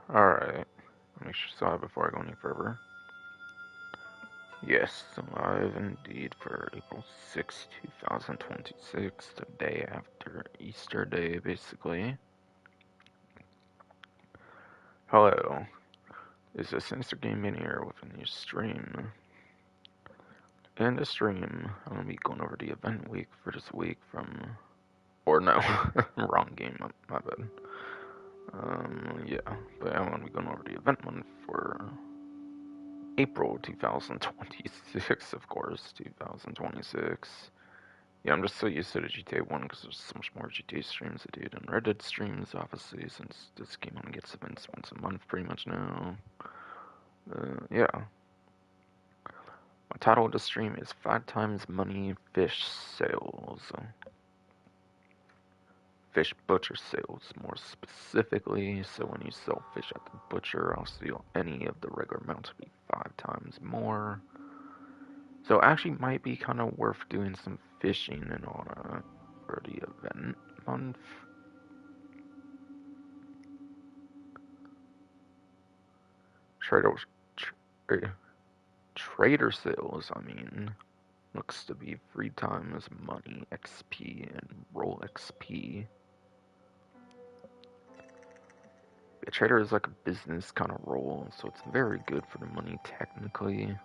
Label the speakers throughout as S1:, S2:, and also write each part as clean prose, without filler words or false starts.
S1: Alright, make sure so before I go any further. Yes, live indeed for April 6, 2026, the day after Easter Day, basically. Hello, this is Sinister Gaming here with a new stream. In the stream, I'm going to be going over the event week for this week from... Or no, wrong game, my bad. Yeah, but I'm going to be going over the event month for April 2026, of course, 2026. Yeah, I'm just so used to the GTA 1 because there's so much more GTA streams I do than Red Dead streams, obviously, since this game only gets events once a month pretty much now. Yeah. My title of the stream is 5 times money fish sales. Fish butcher sales, more specifically, so when you sell fish at the butcher, I'll steal any of the regular amount to be 5 times more. So it actually might be kind of worth doing some fishing in order for the event month. Trader sales, I mean, looks to be 3 times money XP and roll XP. A trader is like a business kind of role, so it's very good for the money technically.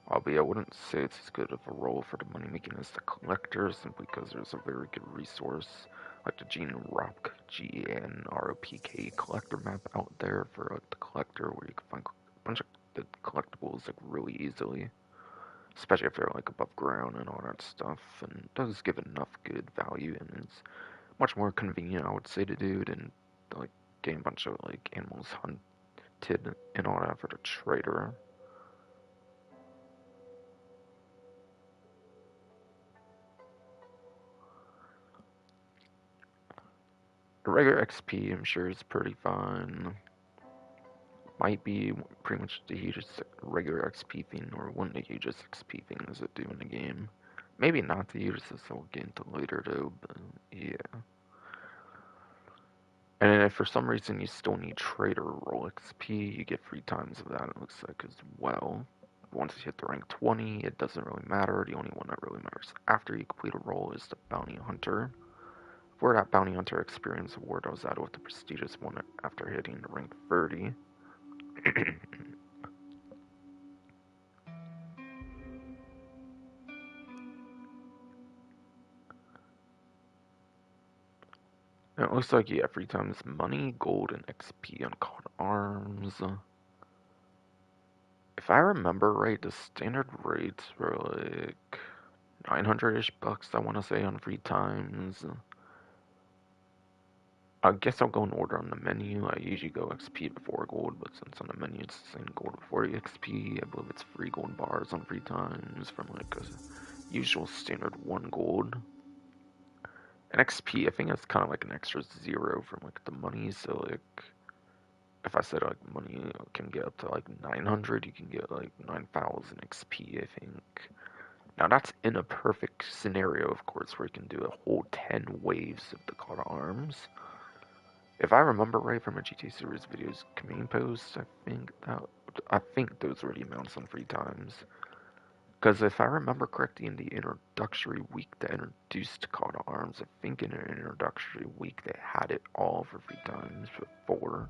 S1: Albeit I wouldn't say it's as good of a role for the money making as the collector, simply because there's a very good resource like the Gene Rock GNROPK collector map out there for like the collector, where you can find a bunch of the collectibles like really easily, especially if they're like above ground and all that stuff. And it does give enough good value, and it's much more convenient, I would say, to do than like getting a bunch of like animals hunted and all that for the trader. The regular XP, I'm sure, is pretty fun. Might be pretty much the hugest regular XP thing, or one of the hugest XP things that do in the game. Maybe not the hugest, as I'll get into later, though, but yeah. And if for some reason you still need trader roll XP, you get 3 times of that, it looks like, as well. Once you hit the rank 20, it doesn't really matter. The only one that really matters after you complete a roll is the Bounty Hunter. For that Bounty Hunter experience award, I was added with the prestigious one after hitting the rank 30. And it looks like you have 3 times money, gold, and XP on card arms. If I remember right, the standard rates were like 900-ish bucks, I want to say, on 3 times. I guess I'll go in order on the menu. I usually go XP before gold, but since on the menu it's the same gold before XP, I believe it's 3 gold bars on 3 times from like a usual standard 1 gold. And XP, I think it's kind of like an extra 0 from like the money, so like if I said like money can get up to like 900, you can get like 9,000 XP, I think. Now that's in a perfect scenario, of course, where you can do a whole 10 waves of the card arms. If I remember right from a GTA Series videos command post, I think those were the amounts on 3 times. Because if I remember correctly, in the introductory week that introduced card arms, I think in an introductory week they had it all for 3 times before.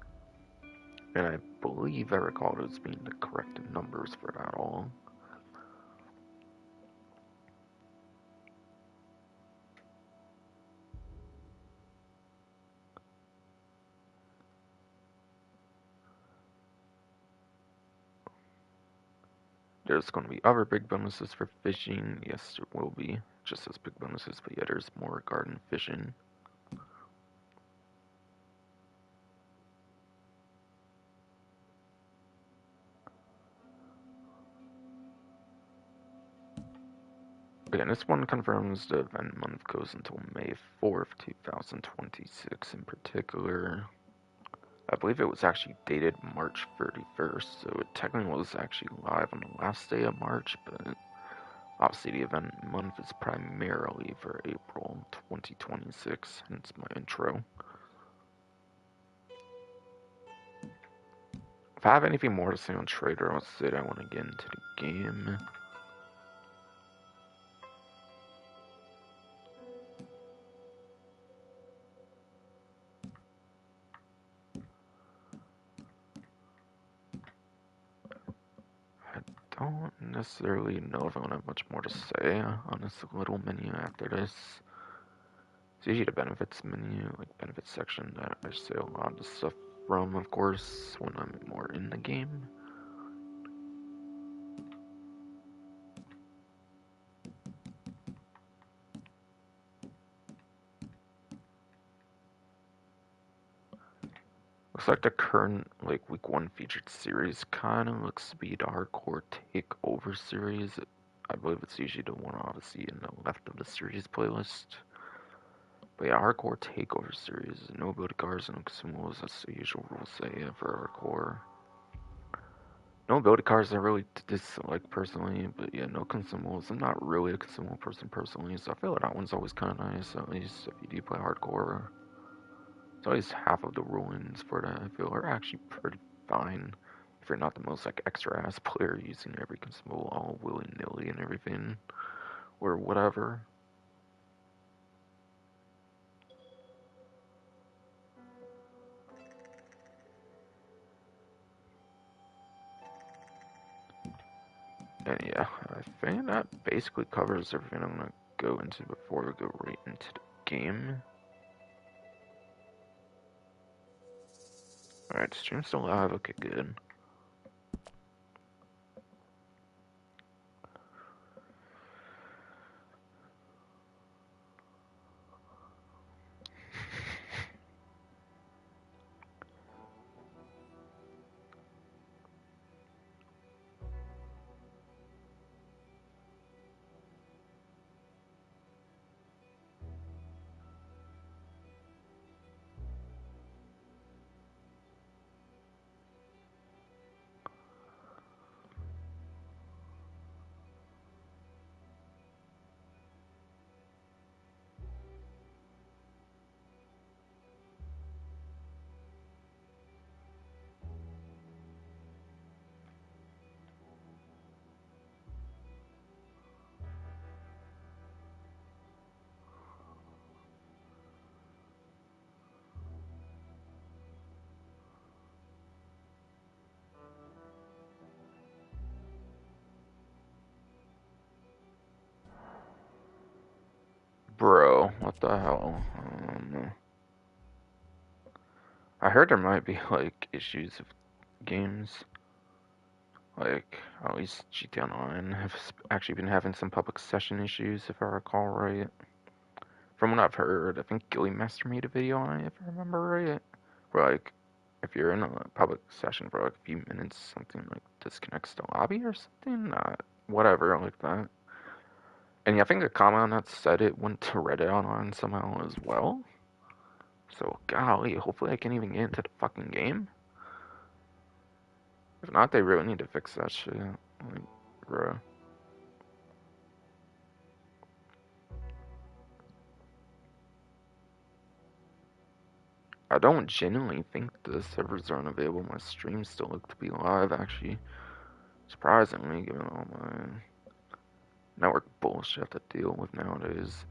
S1: And I believe I recall those being the correct numbers for that all. There's going to be other big bonuses for fishing. Yes, there will be. Just as big bonuses, but yeah, there's more regarding fishing. Again, this one confirms the event month goes until May 4th, 2026 in particular. I believe it was actually dated March 31st, so it technically was actually live on the last day of March, but obviously the event month is primarily for April 2026, hence my intro. If I have anything more to say on Trader, I'll say I want to get into the game. I don't necessarily know if I want to have much more to say on this little menu after this. It's usually the benefits menu, like benefits section, that I say a lot of stuff from, of course, when I'm more in the game. Looks like the current, like, week 1 featured series kind of looks to be the Hardcore Takeover series. I believe it's usually the one obviously in the left of the series playlist. But yeah, Hardcore Takeover series. No ability cards, no consumables. That's the usual rules say for Hardcore. No ability cards I really dislike personally, but yeah, no consumables. I'm not really a consumable person personally, so I feel like that one's always kind of nice, at least if you do play Hardcore. It's always half of the rulings for that, I feel, are actually pretty fine. If you're not the most, like, extra ass player using every consumable all willy-nilly and everything, or whatever. And yeah, I think that basically covers everything I'm gonna go into before we go right into the game. Alright, stream's still live, okay, good. Bro, what the hell? I heard there might be, like, issues with games. Like, at least GTA Online have actually been having some public session issues, if I recall right. From what I've heard, I think Gilly Master made a video on it, if I remember right. Where, like, if you're in a public session for, like, a few minutes, something, like, disconnects the lobby or something? Whatever, like that. And yeah, I think the comment on that said it went to Reddit Online somehow as well. So, golly, hopefully I can even get into the fucking game. If not, they really need to fix that shit. Like, bro. I don't genuinely think the servers are unavailable. My streams still look to be live, actually. Surprisingly, given all my network bullshit I have to deal with nowadays.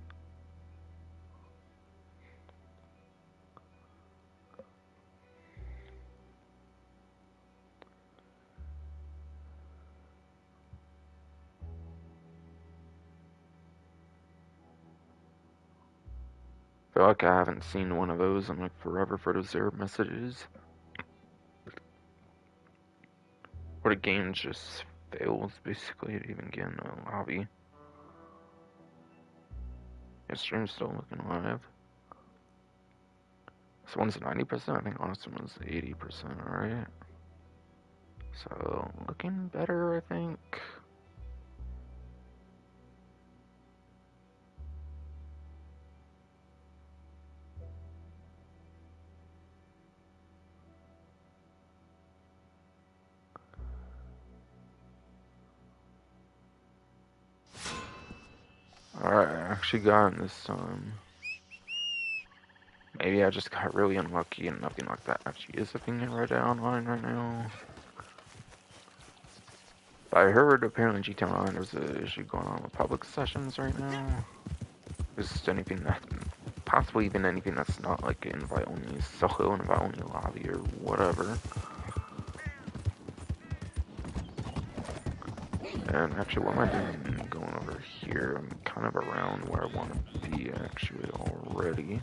S1: I feel like I haven't seen one of those in like forever for those error messages. Where the game just fails basically to even get in a lobby. Your stream's still looking live. This one's 90%, I think last one was 80%, alright? So, looking better, I think. Alright, I actually got in this time. Maybe I just got really unlucky and nothing like that actually is a thing in Reddit Online right now. But I heard apparently G-Town Online there's an issue going on with public sessions right now. Just anything that, possibly even anything that's not like invite only solo, invite only lobby or whatever. And actually, what am I doing going over here? I'm kind of around where I want to be actually already.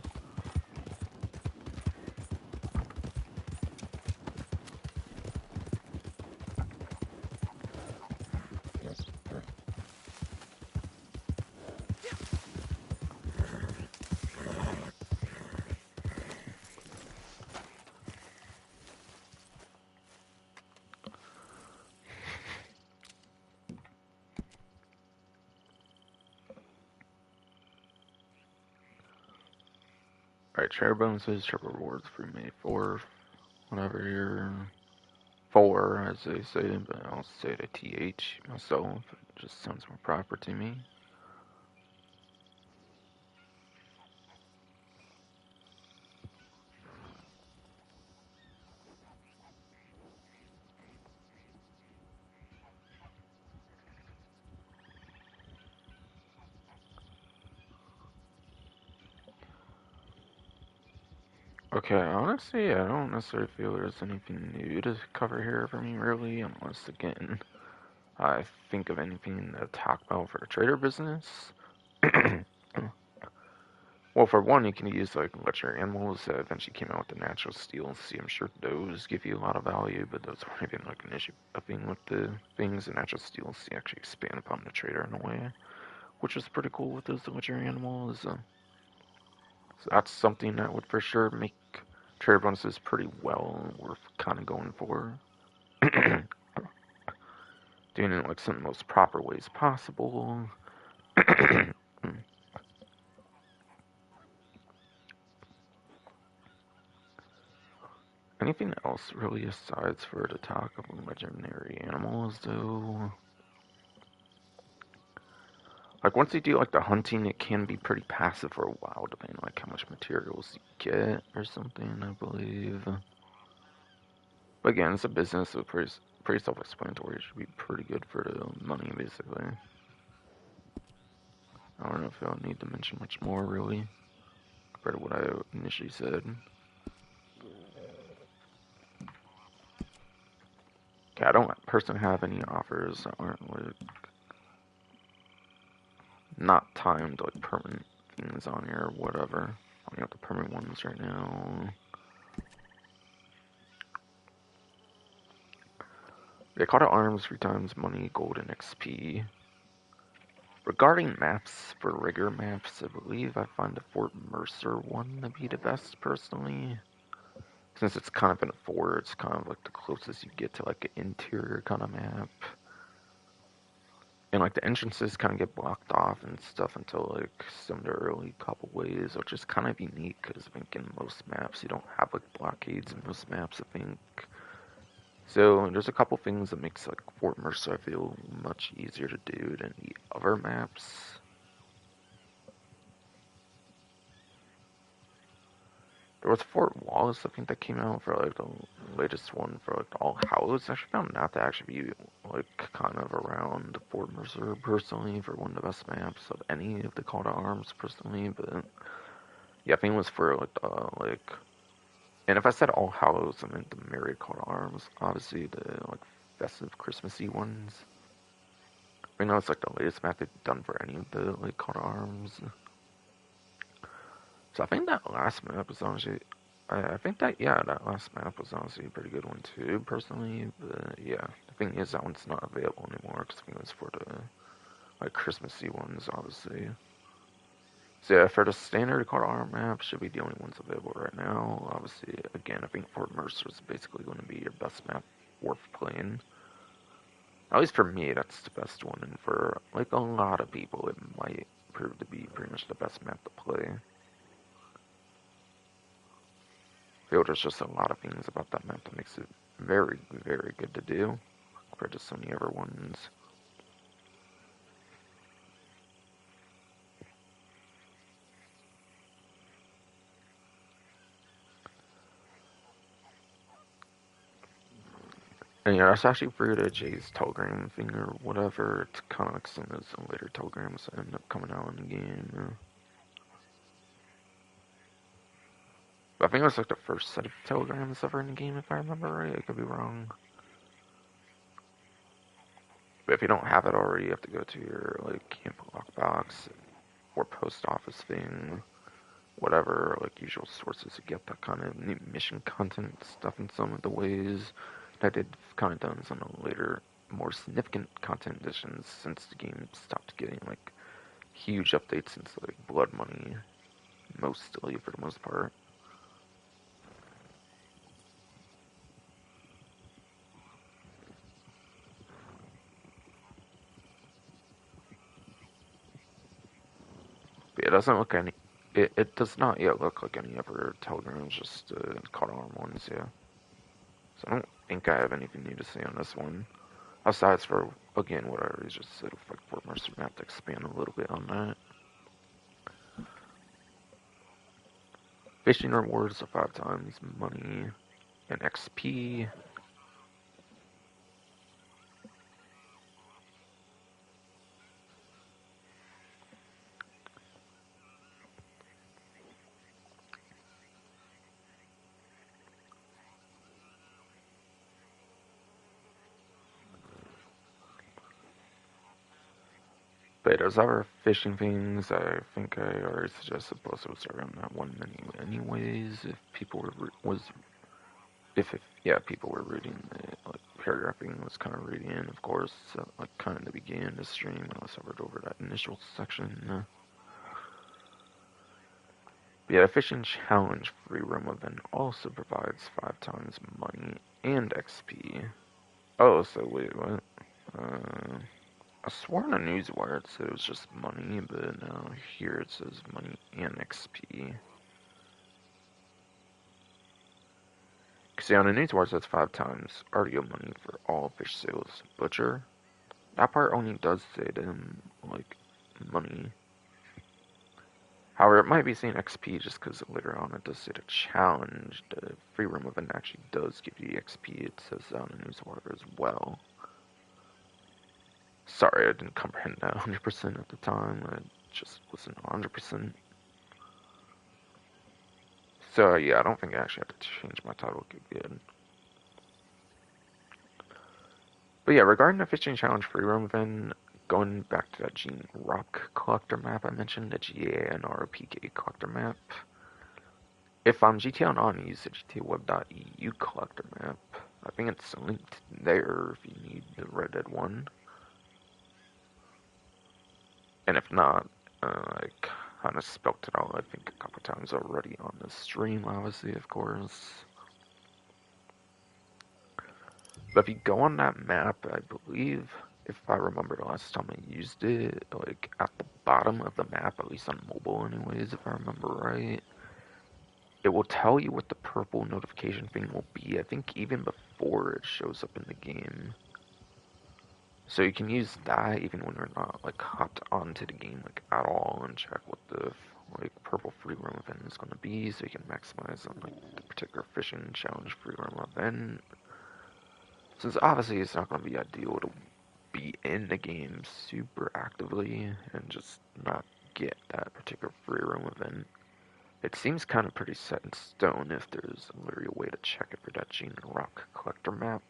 S1: Alright, share bonuses, triple rewards through May 4th. Whenever you're 4, as they say, but I'll say the TH myself. It just sounds more proper to me. Okay, honestly, I don't necessarily feel there's anything new to cover here for me, really, unless, again, I think of anything to talk about for the trader business. Well, for one, you can use like legendary animals that eventually came out with the natural steel. See, I'm sure those give you a lot of value, but those weren't even like an issue. A thing with the things, the natural steel, see, actually expand upon the trader in a way, which was pretty cool with those legendary animals. So that's something that would for sure make trader bonuses pretty well worth kind of going for. Doing it like some of the most proper ways possible. Anything else really aside for the talk of legendary animals though? Like once you do like the hunting, it can be pretty passive for a while, depending on like how much materials you get or something, I believe. But again, it's a business, so pretty self-explanatory. It should be pretty good for the money, basically. I don't know if I'll need to mention much more, really, compared to what I initially said. Okay, I don't personally have any offers that aren't like not timed like permanent things on here or whatever. I only have the permanent ones right now. They call it arms 3 times money, gold, and XP. Regarding maps, for rigger maps, I believe I find the Fort Mercer one to be the best personally. Since it's kind of in a fort, it's kind of like the closest you get to like an interior kind of map. And like the entrances kind of get blocked off and stuff until like some of the early couple ways, which is kind of unique because I think in most maps you don't have like blockades in most maps, I think. So there's a couple things that makes like Fort Mercer I feel much easier to do than the other maps. There was Fort Wallace, I think, that came out for like the latest one for like All Hallows. I actually found that to actually be like kind of around Fort Mercer personally for one of the best maps of any of the Call to Arms personally. But yeah, I think it was for like like, and if I said All Hallows, I meant the Myriad Call to Arms. Obviously the like festive Christmassy ones. I know it's like the latest map they've done for any of the like Call to Arms. So I think that last map was honestly, I think that yeah, that last map was honestly a pretty good one too, personally. But yeah, the thing is that one's not available anymore because I think it was for the like Christmassy ones, obviously. So yeah, for the standard Call to Arms map, should be the only ones available right now. Obviously, again, I think Fort Mercer is basically going to be your best map worth playing. At least for me, that's the best one, and for like a lot of people, it might prove to be pretty much the best map to play. I feel there's just a lot of things about that map that makes it very, very good to do compared to so many other ones. And yeah, that's actually for the Jay's Telegram thing or whatever. It's kind of like some of the later telegrams that end up coming out in the game. But I think it was like the first set of telegrams ever in the game, if I remember right. I could be wrong. But if you don't have it already, you have to go to your like camp lockbox or post office thing, whatever like usual sources to get that kind of new mission content stuff in some of the ways that they've kind of done some of the later, more significant content additions since the game stopped getting like huge updates since like Blood Money, mostly for the most part. But it doesn't look any. It does not yet look like any other telegrams, just caught arm ones, yeah. So I don't think I have anything new to say on this one. Aside for, again, what I already just said, like Fort Mercer map to expand a little bit on that. Fishing rewards are 5 times money and XP. But there's other fishing things I think I already suggested, plus it was around that one menu anyways, if people were, yeah, people were reading the, like, paragraphing was kind of reading, of course, so, like, kind of the beginning of the stream, unless I read over that initial section. Yeah, the fishing challenge free roam event also provides 5 times money and XP. Oh, so wait, what? I swore in a newswire it said it was just money, but now here it says money and XP. Because on the newswire it says 5 times RDO money for all fish sales. Butcher, that part only does say them, like, money. However, it might be saying XP just because later on it does say the challenge. The free roam event actually does give you XP. It says that on the newswire as well. Sorry, I didn't comprehend that 100% at the time. I just wasn't 100%. So, yeah, I don't think I actually have to change my title again. But yeah, regarding the fishing challenge free roam event, going back to that Gene Rock collector map I mentioned, the GANRPK collector map. If I'm GTA Online, use the GTAWeb.eu collector map. I think it's linked there if you need the Red Dead one. And if not, I kind of spelt it out, I think, a couple times already on the stream, obviously, of course. But if you go on that map, I believe, if I remember the last time I used it, like, at the bottom of the map, at least on mobile anyways, if I remember right, it will tell you what the purple notification thing will be, I think even before it shows up in the game. So you can use that even when you're not like hopped onto the game like at all and check what the like purple free roam event is going to be, so you can maximize on like the particular fishing challenge free roam event. Since obviously it's not going to be ideal to be in the game super actively and just not get that particular free roam event. It seems kind of pretty set in stone if there's literally a way to check it for that Gene Rock collector map.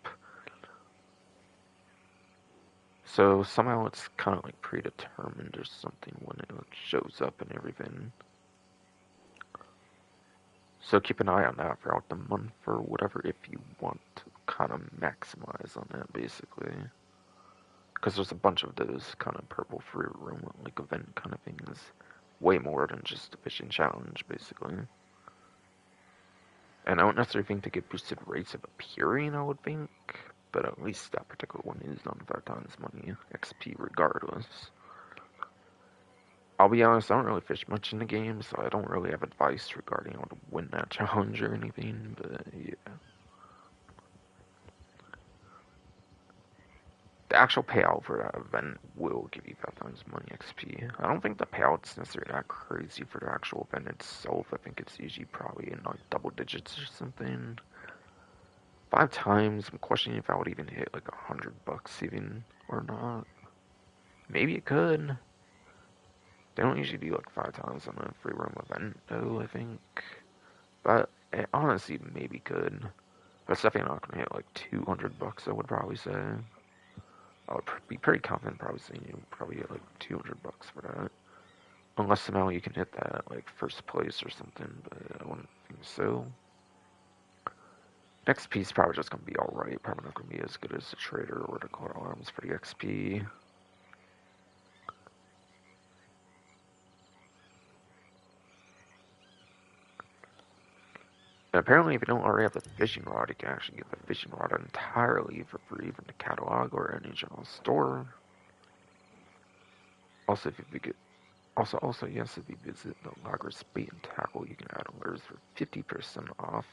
S1: So somehow it's kind of like predetermined or something when it shows up and everything. So keep an eye on that throughout the month or whatever if you want to kind of maximize on that basically. Because there's a bunch of those kind of purple free roam like event kind of things. Way more than just a fishing challenge basically. And I don't necessarily think to get boosted rates of appearing, I would think. But at least that particular one is on 5 times money XP regardless. I'll be honest, I don't really fish much in the game, so I don't really have advice regarding how to win that challenge or anything, but yeah. The actual payout for that event will give you 5 times money XP. I don't think the payout's necessarily that crazy for the actual event itself. I think it's usually probably in like double digits or something. 5 times, I'm questioning if I would even hit like $100 even or not. Maybe it could. They don't usually do like 5 times on a free roam event though, I think. But it honestly maybe could. But it's definitely not gonna hit like $200, I would probably say. I would be pretty confident probably saying you probably get like $200 for that. Unless somehow you can hit that like first place or something, but I wouldn't think so. XP is probably just gonna be alright, probably not gonna be as good as the trader or the coat arms for the XP. And apparently if you don't already have the fishing rod, you can actually get the fishing rod entirely for free from the catalog or any general store. Also, if you get also yes, if you visit the Lagers Bait and Tackle, you can add lures for 50% off.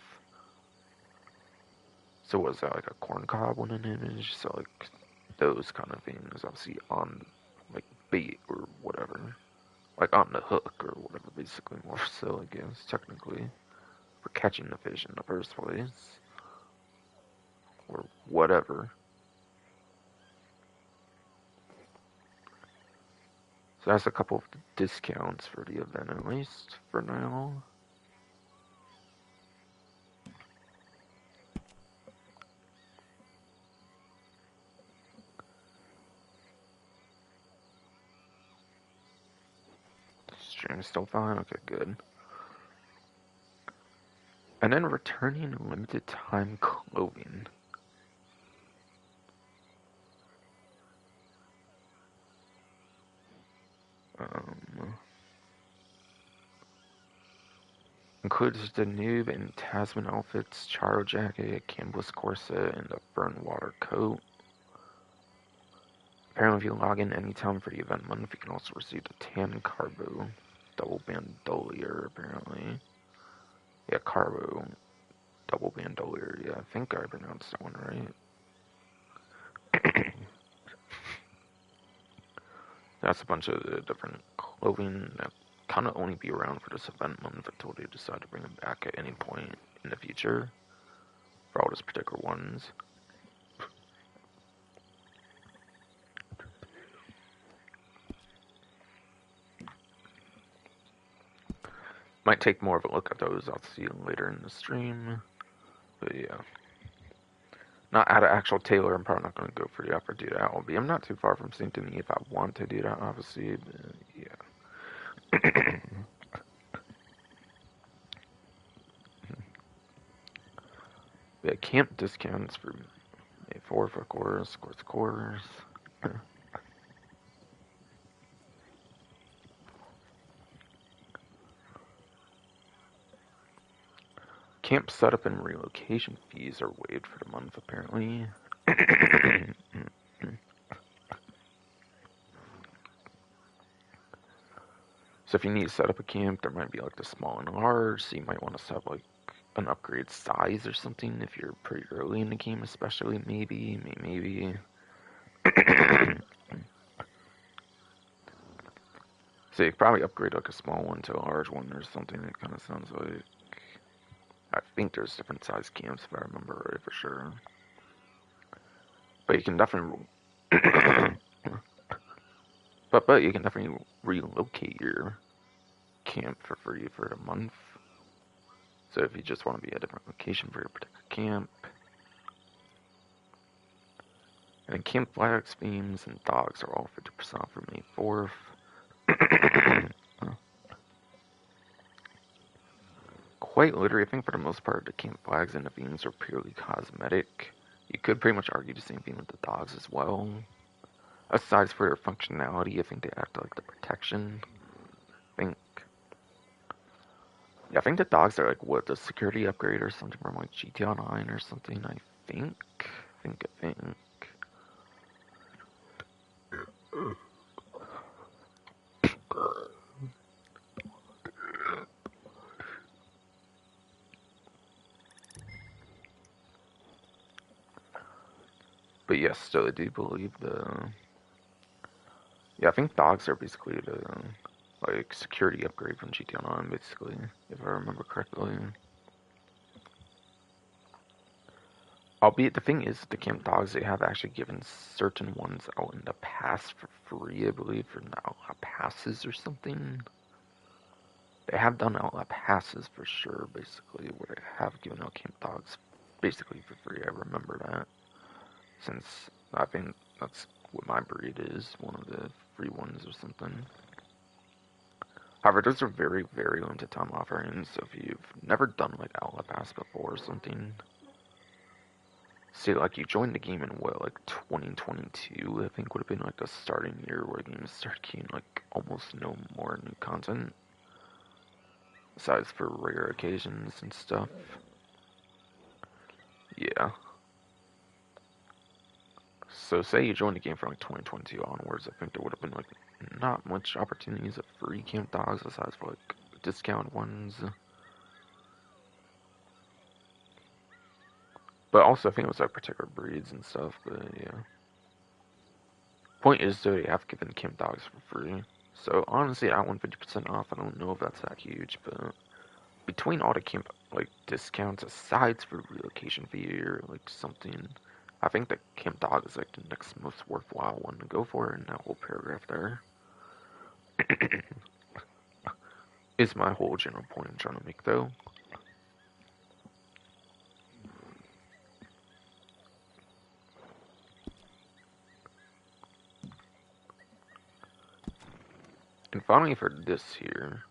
S1: So was that like a corn cob on an image? So like those kind of things, obviously on like bait or whatever, like on the hook or whatever, basically more so I guess technically for catching the fish in the first place or whatever. So that's a couple of discounts for the event at least for now. Stream's still fine? Okay, good. And then returning limited time clothing. Includes the noob and Tasman outfits, Charo jacket, canvas corset, and the Fernwater coat. Apparently, if you log in anytime for the event month, you can also receive the tan carbo double bandolier. Apparently, yeah, carbo double bandolier. Yeah, I think I pronounced that one right. That's a bunch of different clothing that kind of only be around for this event month until they decide to bring them back at any point in the future for all those particular ones. Might take more of a look at those. I'll see you later in the stream. But yeah. Not at an actual tailor. I'm probably not going to go for the effort to do that. I'm not too far from St. Denis if I want to do that, obviously. But yeah. Yeah, camp discounts for May 4 for course. Camp setup and relocation fees are waived for the month, apparently. So if you need to set up a camp, there might be like the small and large, so you might want to set up like an upgrade size or something if you're pretty early in the game, especially maybe. So you could probably upgrade like a small one to a large one or something. It kind of sounds like. I think there's different size camps if I remember right for sure. But you can definitely. but you can definitely relocate your camp for free for a month. So if you just want to be a different location for your particular camp. And camp flags, beams, and dogs are all 50% off for May 4th. Quite literally, I think for the most part, the camp flags and the beams are purely cosmetic. You could pretty much argue the same thing with the dogs as well. Aside for their functionality, I think they act like the protection. I think the dogs are like what the security upgrade or something from like GTA 9 or something. I think. But yes, so I do believe the. Yeah, I think dogs are basically the like security upgrade from GTA 9, basically, if I remember correctly. Albeit the thing is, the camp dogs, they have actually given certain ones out in the past for free, I believe, for now passes or something. They have done outlet passes for sure, basically, where they have given out camp dogs basically for free. I remember that. Since I think that's what my breed is, one of the free ones or something. However, those are very, very limited time offerings, so if you've never done like outlet pass before or something, say like you joined the game in what, like 2022, I think would have been like the starting year where games started getting like almost no more new content. Besides for rare occasions and stuff. Yeah. So say you joined the game from like 2022 onwards, I think there would have been like not much opportunities of free camp dogs besides for like discount ones. But also I think it was like particular breeds and stuff, but yeah. Point is though, they have given camp dogs for free. So honestly, I want 50% off. I don't know if that's that huge, but between all the camp like discounts aside for relocation fee or like something, I think the camp dog is like the next most worthwhile one to go for in that whole paragraph there. Is my whole general point I'm trying to make though. And finally for this here,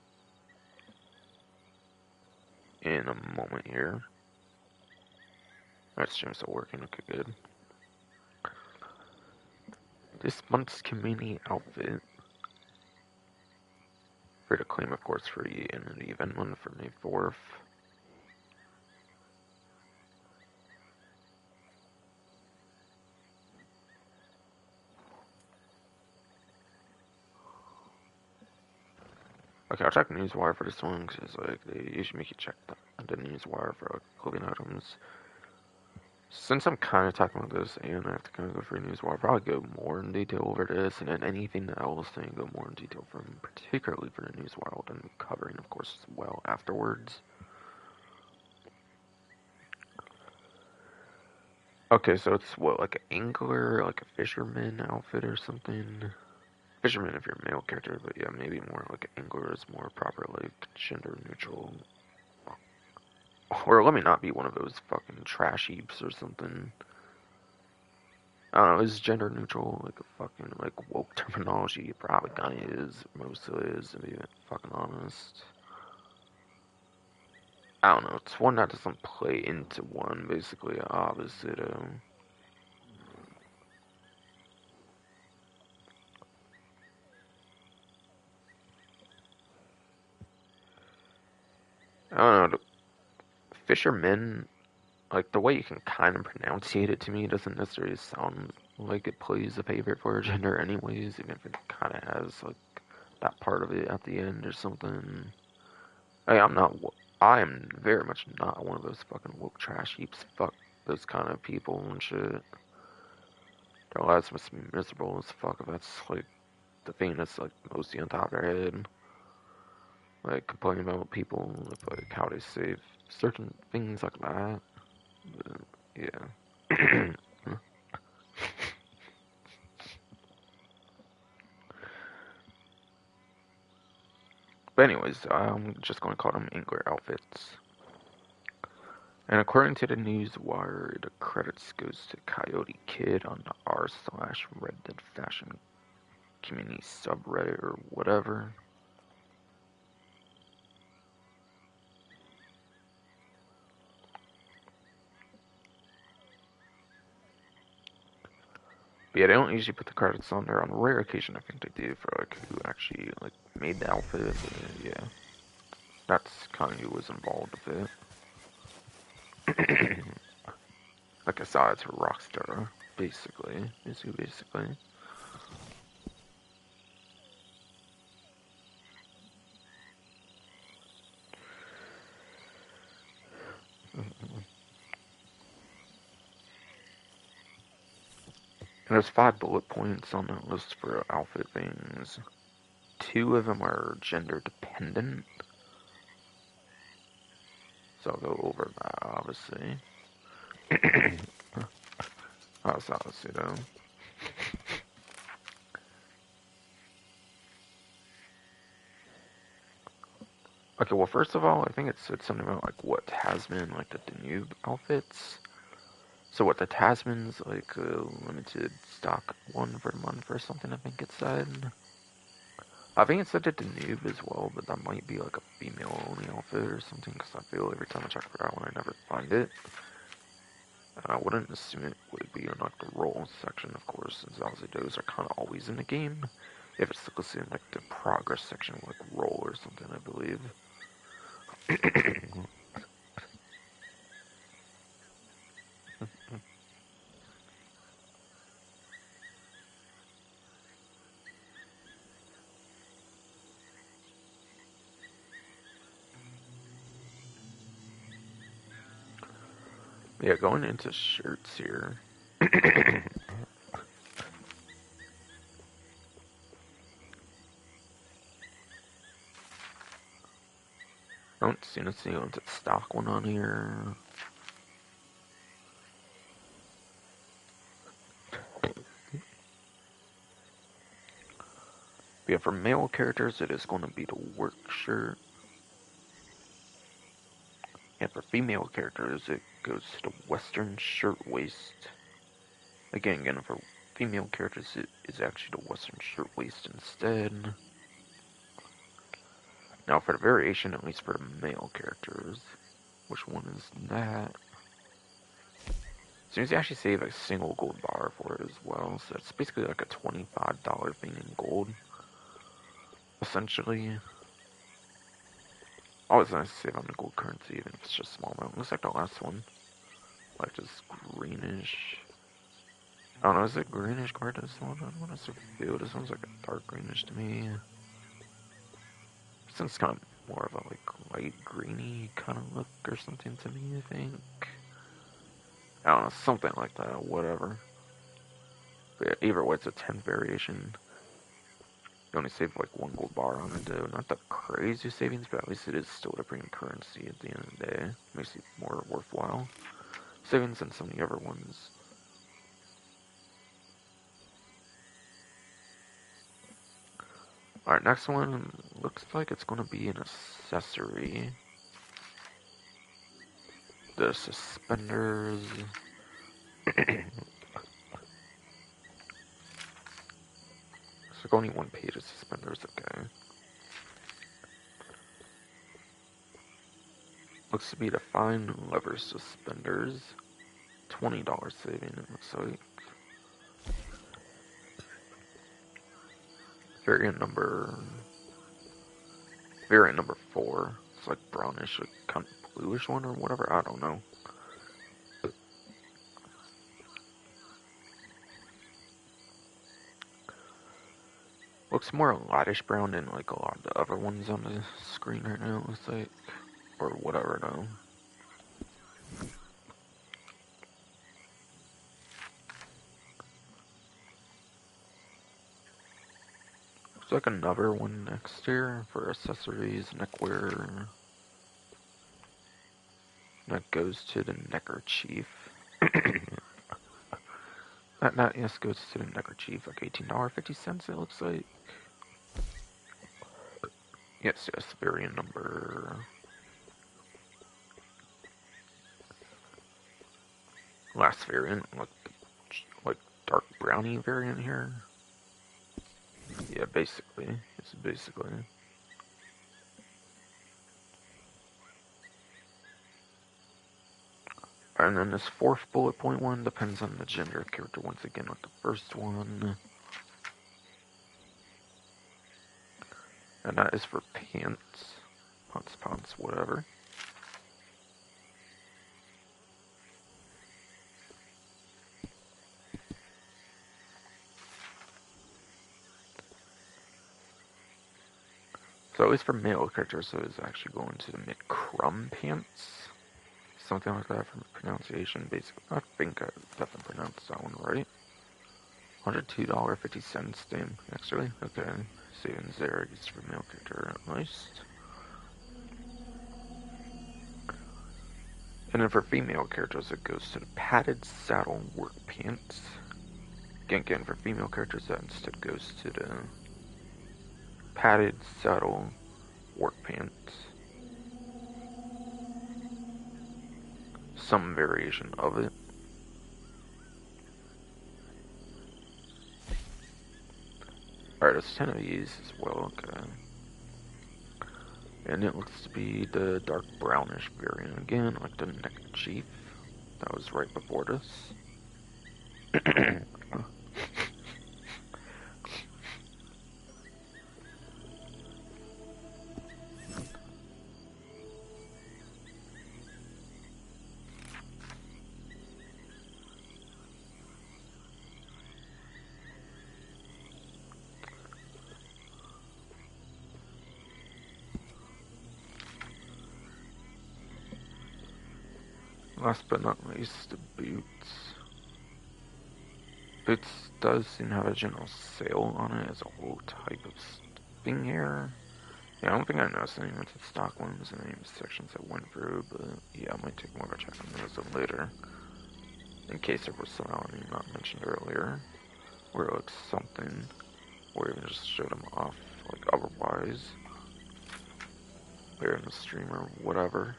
S1: in a moment here. That stream's still working, okay good. This month's community outfit. Free to claim of course free in the event one for May 4th. Okay, I'll check Newswire for this one because like they usually make you check the Newswire for like, clothing items. Since I'm kind of talking about this and I have to kind of go for Newswire, I'll probably go more in detail over this and then anything else, then go more in detail from particularly for the Newswire, I'll then covering of course as well afterwards. Okay, so it's what, like an angler, like a fisherman outfit or something? Fisherman if you're a male character, but yeah, maybe more like an angler is more proper, like gender neutral. Or let me not be one of those fucking trash heaps or something. I don't know, is gender neutral like a fucking like woke terminology? It probably kinda is, mostly is, to be fucking honest. I don't know, it's one that doesn't play into one, basically opposite of. I don't know, fishermen, like the way you can kind of pronunciate it to me doesn't necessarily sound like it plays a favorite for a gender anyways, even if it kind of has like that part of it at the end or something. I am very much not one of those fucking woke trash heaps. Fuck those kind of people and shit. Their lives must be miserable as fuck if that's like the thing that's like mostly on top of their head. Like complaining about people with like how they save certain things like that. But, yeah. But anyways, I'm just going to call them Angler outfits. And according to the Newswire, the credits goes to Coyote Kid on the r/Red Dead Fashion Community subreddit or whatever. But yeah, they don't usually put the credits on there. On a rare occasion, I think they do for like who actually like made the outfit. But yeah, that's kind of who was involved with it. Like aside for Rockstar, basically, is who basically. And there's 5 bullet points on that list for outfit things. 2 of them are gender dependent. So I'll go over that, obviously. Oh, Salcedo. Okay, well, first of all, I think it said something about, like, what Tasman, like, the Danube outfits. So what, the Tasman's, like, limited stock one for a month or something, I think it said. I think it said the Danube as well, but that might be, like, a female-only outfit or something, because I feel every time I check for that one, I never find it. And I wouldn't assume it would be in, like, the role section, of course, since Salcedos are kind of always in the game. If it's listed in, like, the progress section, like, role or something, I believe. Yeah, going into shirts here. I don't see a single stock one on here. But yeah, for male characters, it is going to be the work shirt. And for female characters, it goes to the western shirtwaist. Again, for female characters, it is actually the western shirtwaist instead. Now, for the variation, at least for the male characters, which one is that? Seems to actually save a single gold bar for it as well, so it's basically like a $25 thing in gold. Essentially, always nice to save on the gold currency, even if it's just a small amount. Looks like the last one, like this greenish. I don't know, is it greenish card this one? I don't want to feel. This one's like a dark greenish to me. This one's kind of more of a like light greeny kind of look or something to me, I think. I don't know, something like that, whatever. But yeah, either way, it's a 10th variation. You only save like one gold bar on it, though. Not the crazy savings, but at least it is still the premium currency at the end of the day. Makes it more worthwhile savings than some of the other ones. Alright, next one looks like it's going to be an accessory. The suspenders. So only one page of suspenders, okay. Looks to be the fine leather suspenders. $20 saving, it looks like. Variant number 4. It's like brownish, like kind of bluish one or whatever. I don't know. Looks more lightish brown than like a lot of the other ones on the screen right now. It looks like, or whatever. No. Looks like another one next here for accessories, neckwear. That goes to the neckerchief. That yes goes to the neckerchief, like $18.50 it looks like. Yes, variant number. Last variant, like dark brownie variant here. Yeah, basically, it's basically. And then this fourth bullet point one depends on the gender of character once again, like the first one. And that is for pants. Pants, whatever. So at least for male characters, so it's actually going to the mid-crumb pants. Something like that from the pronunciation, basically. I think I definitely pronounced that one right. $102.50, damn, actually. Okay, savings there, it's for male character at least. And then for female characters, it goes to the padded saddle work pants. Again, for female characters, that instead goes to the padded saddle work pants. Some variation of it. Alright, there's 10 of these as well, okay. And it looks to be the dark brownish variant again, like the neckerchief. That was right before this. Last but not least, the boots. Boots does seem to have a general sale on it as a whole type of thing here. Yeah, I don't think I noticed any limited stock ones in any sections I went through, but yeah, I might take more of a check on those later. In case there was somehow any not mentioned earlier, where it looks something, or even just showed them off, like otherwise, later in the stream or whatever.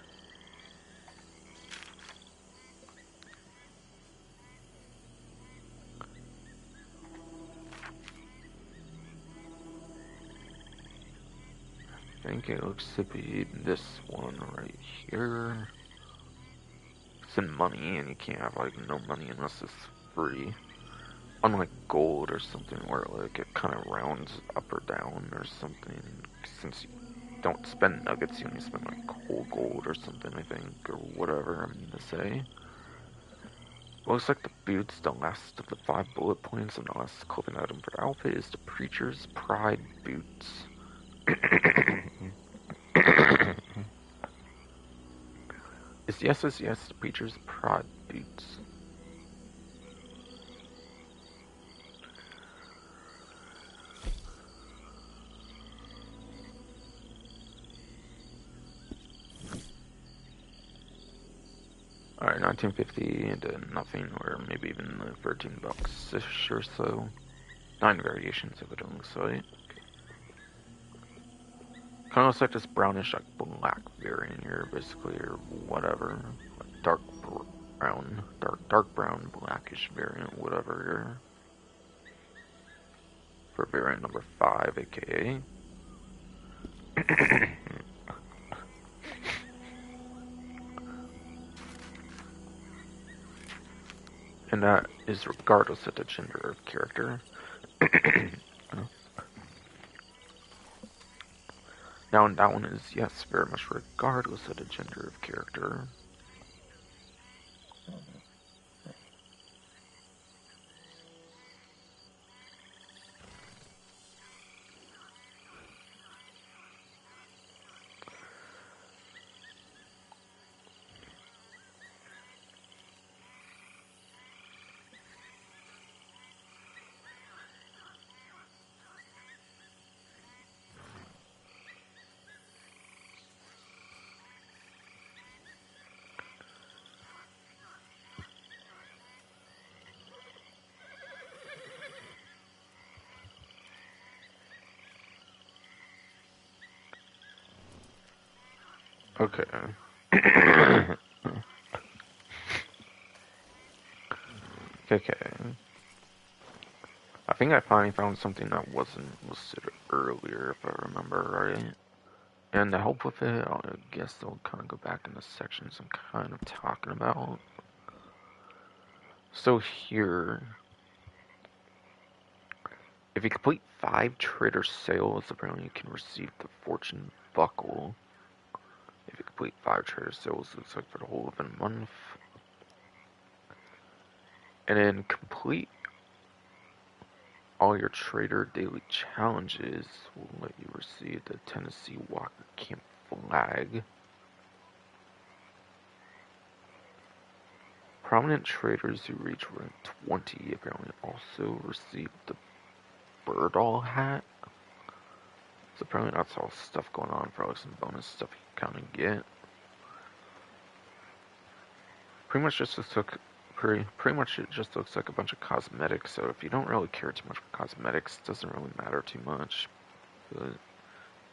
S1: I think it looks to be this one right here. It's in money, and you can't have like no money unless it's free. Unlike gold or something where like it kind of rounds up or down or something. Since you don't spend nuggets, you only spend like whole gold or something, I think, or whatever I mean to say. Looks like the boots, the last of the 5 bullet points, and the last clothing item for the outfit is the Preacher's Pride boots. Is yes, the Preacher's Pride boots. Alright, 1950 into nothing, or maybe even $13-ish or so. 9 variations of it on the site. Kind of looks like this brownish, like black variant here, basically, or whatever. Like dark brown, dark brown, blackish variant, whatever here. For variant number 5, aka. And that is regardless of the gender of character. Now, that one is, yes, very much regardless of the gender of character. Okay. Okay. I think I finally found something that wasn't listed earlier, if I remember right. And to help with it, I guess I'll kind of go back in the sections I'm kind of talking about. So here, if you complete 5 trader sales, apparently you can receive the Fortune Buckle. If you complete 5 trader sales, it looks like for the whole of a month. And then complete all your trader daily challenges will let you receive the Tennessee Walker Camp flag. Prominent traders who reach rank 20 apparently also receive the Birdall hat. So apparently that's all stuff going on, probably some bonus stuff you can kind of get. pretty much just took pretty much it just looks like a bunch of cosmetics. So if you don't really care too much for cosmetics, it doesn't really matter too much. But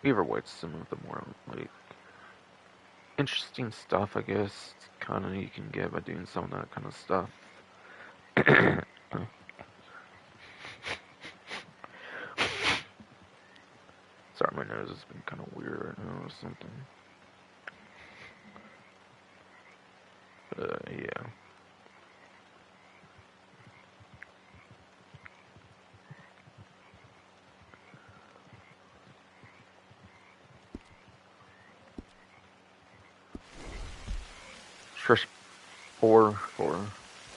S1: either way, it's some of the more like interesting stuff, I guess. Kind of you can get by doing some of that kind of stuff. Sorry, my nose has been kind of weird right now or something. Yeah. For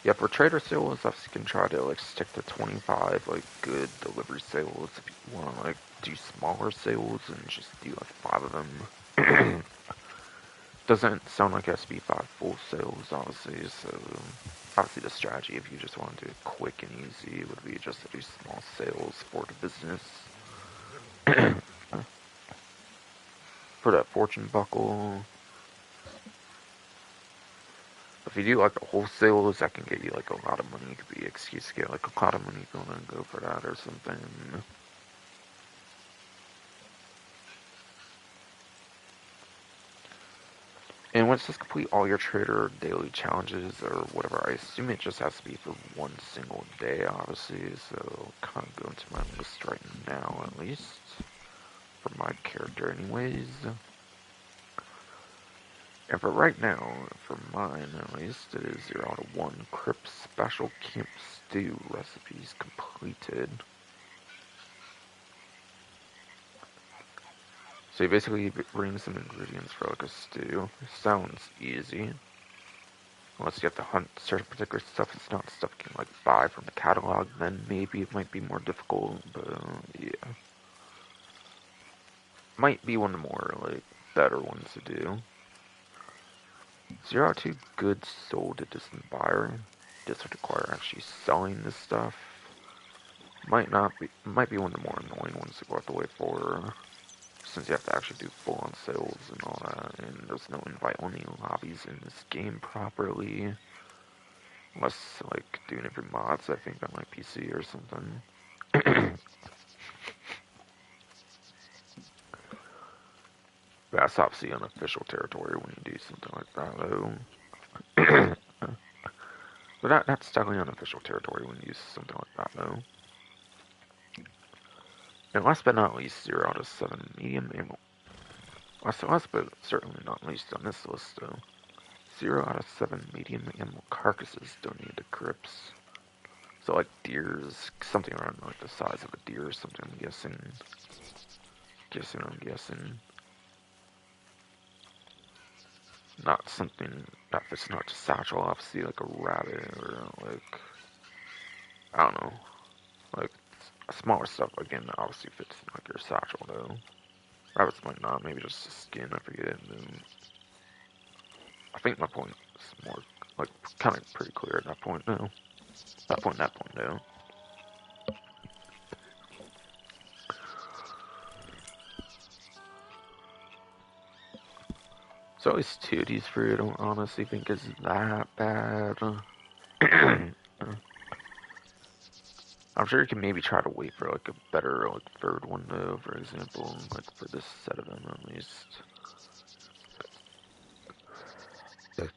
S1: yeah, for trader sales, obviously you can try to like stick to 25 like good delivery sales. If you want to like do smaller sales and just do like 5 of them. Doesn't sound like it has to be 5 full sales, obviously. So obviously the strategy, if you just want to do it quick and easy, would be just to do small sales for the business. For that fortune buckle. If you do like a wholesales, that can get you like a lot of money. It could be an excuse to get like a lot of money if you want to go for that or something. And once you complete all your trader daily challenges or whatever, I assume it just has to be for one single day, obviously. So kind of go into my list right now, at least for my character, anyways. And for right now, for mine at least, it is 0 out of 1 Crypt Special Camp Stew recipes completed. So you basically bring some ingredients for like a stew. It sounds easy. Unless you have to hunt certain particular stuff, it's not stuff you can like buy from the catalog, then maybe it might be more difficult, but yeah. Might be one of the more like better ones to do. 0 out of 2 goods sold to distant buyer. This would require actually selling this stuff. Might be one of the more annoying ones to go out the way for, since you have to actually do full-on sales and all that, and there's no invite-only lobbies in this game properly. Unless, like, doing it for mods, I think, on my PC or something. That's obviously unofficial territory when you do something like that, though. But that's definitely unofficial territory when you use something like that, though. And last but not least, 0 out of 7 medium ammo. Last but certainly not least on this list, though. 0 out of 7 medium ammo carcasses donated to crypts. So like deers, something around like the size of a deer or something, I'm guessing. I'm guessing. Not something that fits not just satchel, obviously like a rabbit or like, I don't know, like smaller stuff again that obviously fits in like your satchel though. Rabbits might not, maybe just the skin, I forget. And I think my point is more like kind of pretty clear at that point though. That point though. So at least 2 of these for you, I don't honestly think is that bad. I'm sure you can maybe try to wait for like a better like third one though, for example, like for this set of them at least. At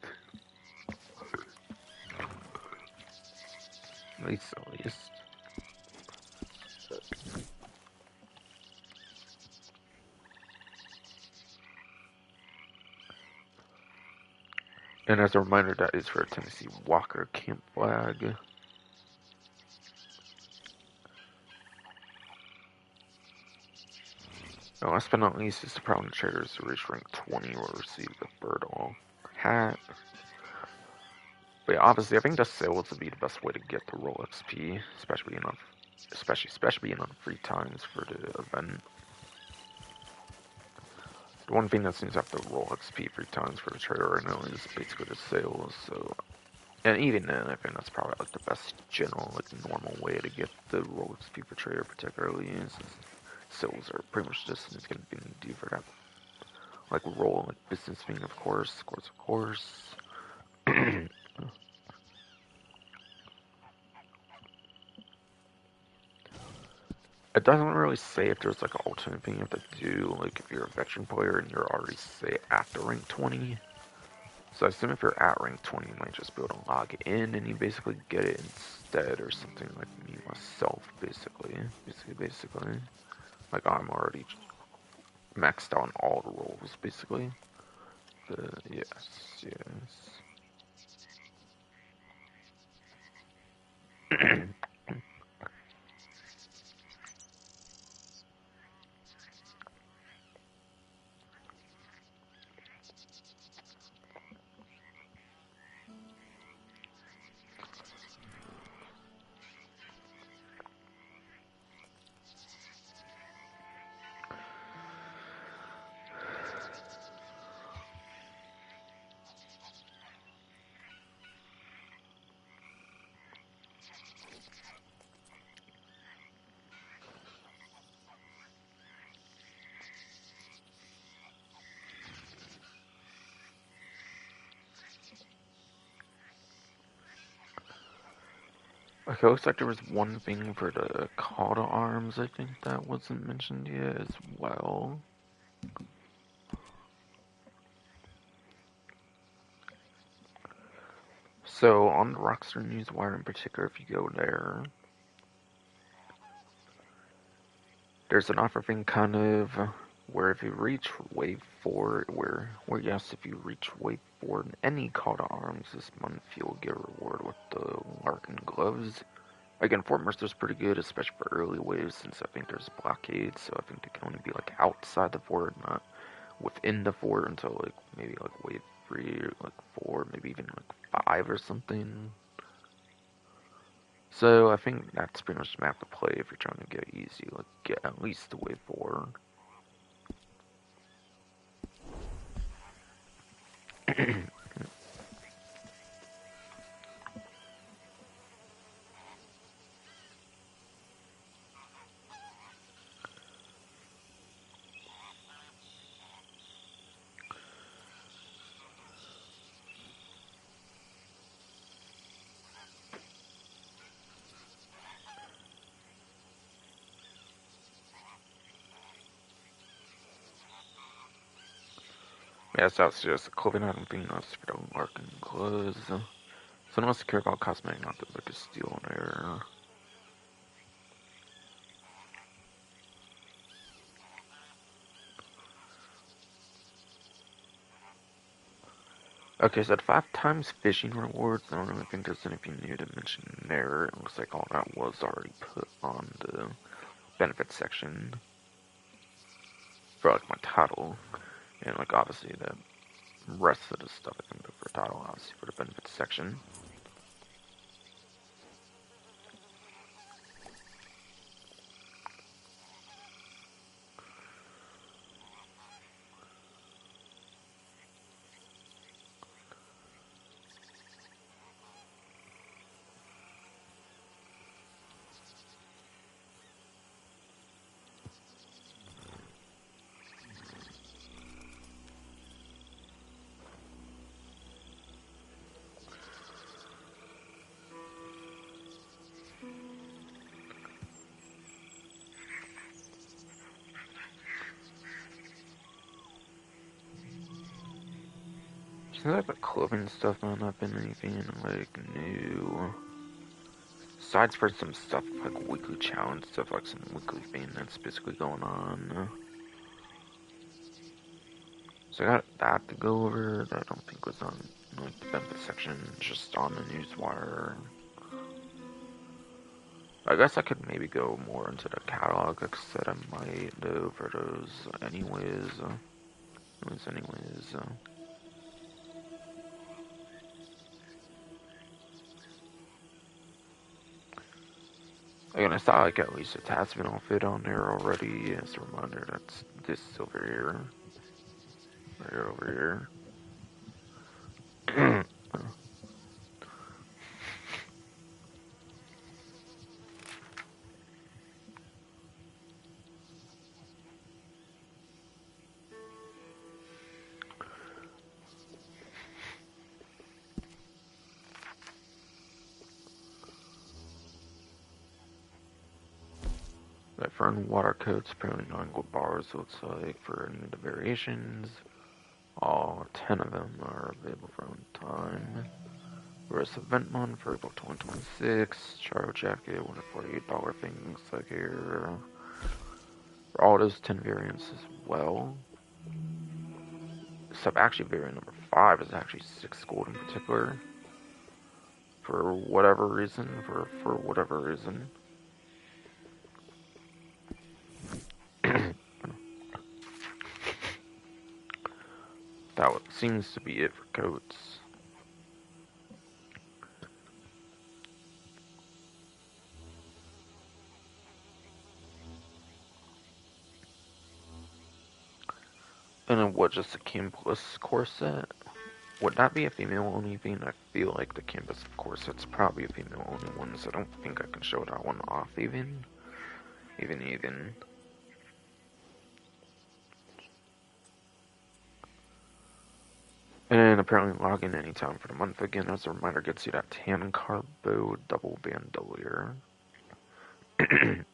S1: least. And as a reminder, that is for a Tennessee Walker camp flag. And last but not least is the Prominent Traders who reach rank 20 will receive the Birdall hat. But yeah, obviously, I think the sales would be the best way to get the roll XP, especially being on free times for the event. The one thing that seems to have to roll XP 3 times for the trader right now is basically the sales, so... And even then, I think that's probably like the best general, like normal way to get the roll XP for trader particularly, since sales are pretty much just as going to do for that. Like roll, like business thing, of course. It doesn't really say if there's like an alternate thing you have to do, like if you're a veteran player and you're already, say, at the rank 20. So I assume if you're at rank 20, you might just be able to log in and you basically get it instead, or something like me myself, basically. Basically. Like I'm already maxed out on all the roles, basically. But yes. Okay, looks like there was one thing for the call to arms, I think that wasn't mentioned yet as well. So, on the Rockstar Newswire in particular, if you go there, there's an offer thing kind of where if you reach wave 4, where yes, if you reach wave 4 in any call to arms this month, you'll get a reward with the Larkin gloves. Again, Fort Mercer's pretty good, especially for early waves, since I think there's blockades, so I think they can only be like outside the fort, not within the fort until like maybe like wave 3 or like 4, maybe even like 5 or something. So I think that's pretty much the map to play if you're trying to get easy, like get at least to wave 4. Yeah, so that's just a clothing item thing, not for the Larkin gloves. So no secure about cosmetic, not that like a steal there. Okay, so the 5 times fishing rewards, I don't really think there's anything new to mention there. It looks like all that was already put on the benefits section for like my title. And like obviously the rest of the stuff I can put for title, obviously for the benefits section. Seems like the clothing stuff might not been anything like new. Besides for some stuff like weekly challenge stuff, like some weekly thing that's basically going on. So I got that to go over that I don't think was on like the benefits section, just on the newswire. I guess I could maybe go more into the catalog, like I said, I might do for those anyways. Anyways. Again, I saw like at least a attachment outfit on there already as a reminder that's this over here. Right over here. Fern water coats, apparently 9 gold bars, looks like, for any of the variations. All 10 of them are available for own time. Whereas the Ventmon for April 2026, Charo Jacket, $148 things like here. For all those 10 variants as well. Except actually variant number 5 is actually 6 gold in particular. For whatever reason, for whatever reason. That seems to be it for coats. And then what, just a Campus corset? Would that be a female only thing? I feel like the Campus corset's probably a female only one, so I don't think I can show that one off even. Even. And apparently log in anytime for the month again. As a reminder, gets you that tan carbo double bandolier. And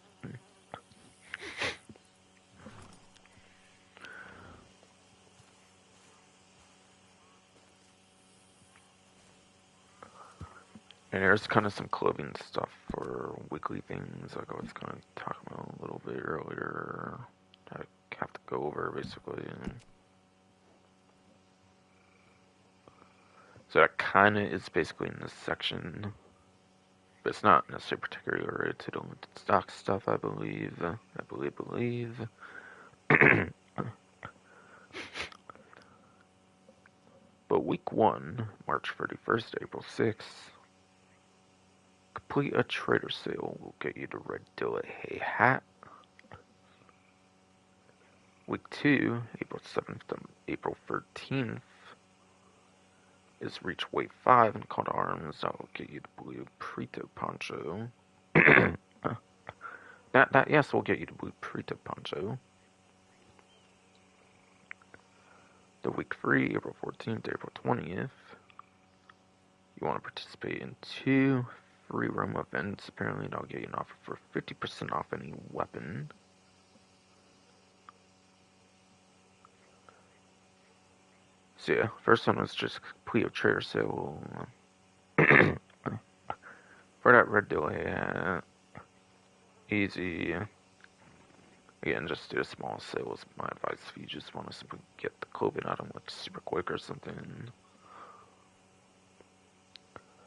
S1: there's kind of some clothing stuff for weekly things, like I was kind of talking about a little bit earlier. I have to go over basically. So that kind of is basically in this section, but it's not necessarily particularly related to the limited stock stuff, I believe. But week 1, March 31st to April 6th, complete a trader sale will get you the Red Dillahay hat. Week 2, April 7th to April 13th, is reach wave 5 and Call to Arms. That will get you the blue Prito poncho. Yes, will get you the blue Prito poncho. The week 3, April 14th to April 20th, you want to participate in 2 free roam events. Apparently, that'll get you an offer for 50% off any weapon. So yeah, first one was just complete a trader sale for that Red Dillahay hat. Easy. Again, just do a small sale is my advice if you just want to simply get the clothing item like super quick or something.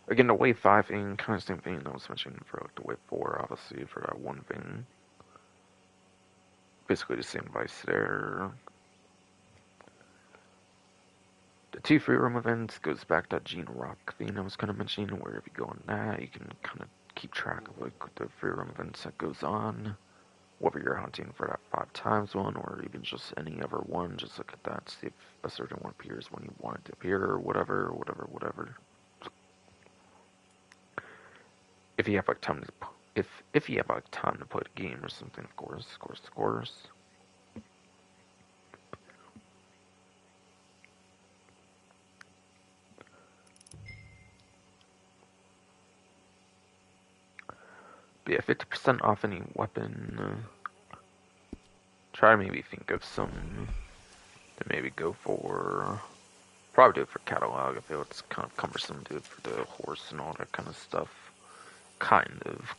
S1: Again, the wave 5 thing, kind of same thing I was mentioning for like the wave 4, obviously, for that one thing. Basically the same advice there. The 2 free roam events goes back to that Gene Rock thing I was kind of mentioning, where if you go on that, you can kind of keep track of like the free roam events that goes on. Whether you're hunting for that 5 times one, or even just any other one, just look at that, see if a certain one appears when you want it to appear, or whatever. If you have like time to, if you have like time to play the game or something, of course. But yeah, 50% off any weapon. Try to maybe think of some to maybe go for. Probably do it for catalog. I feel it's kind of cumbersome to do it for the horse and all that kind of stuff. Kind of.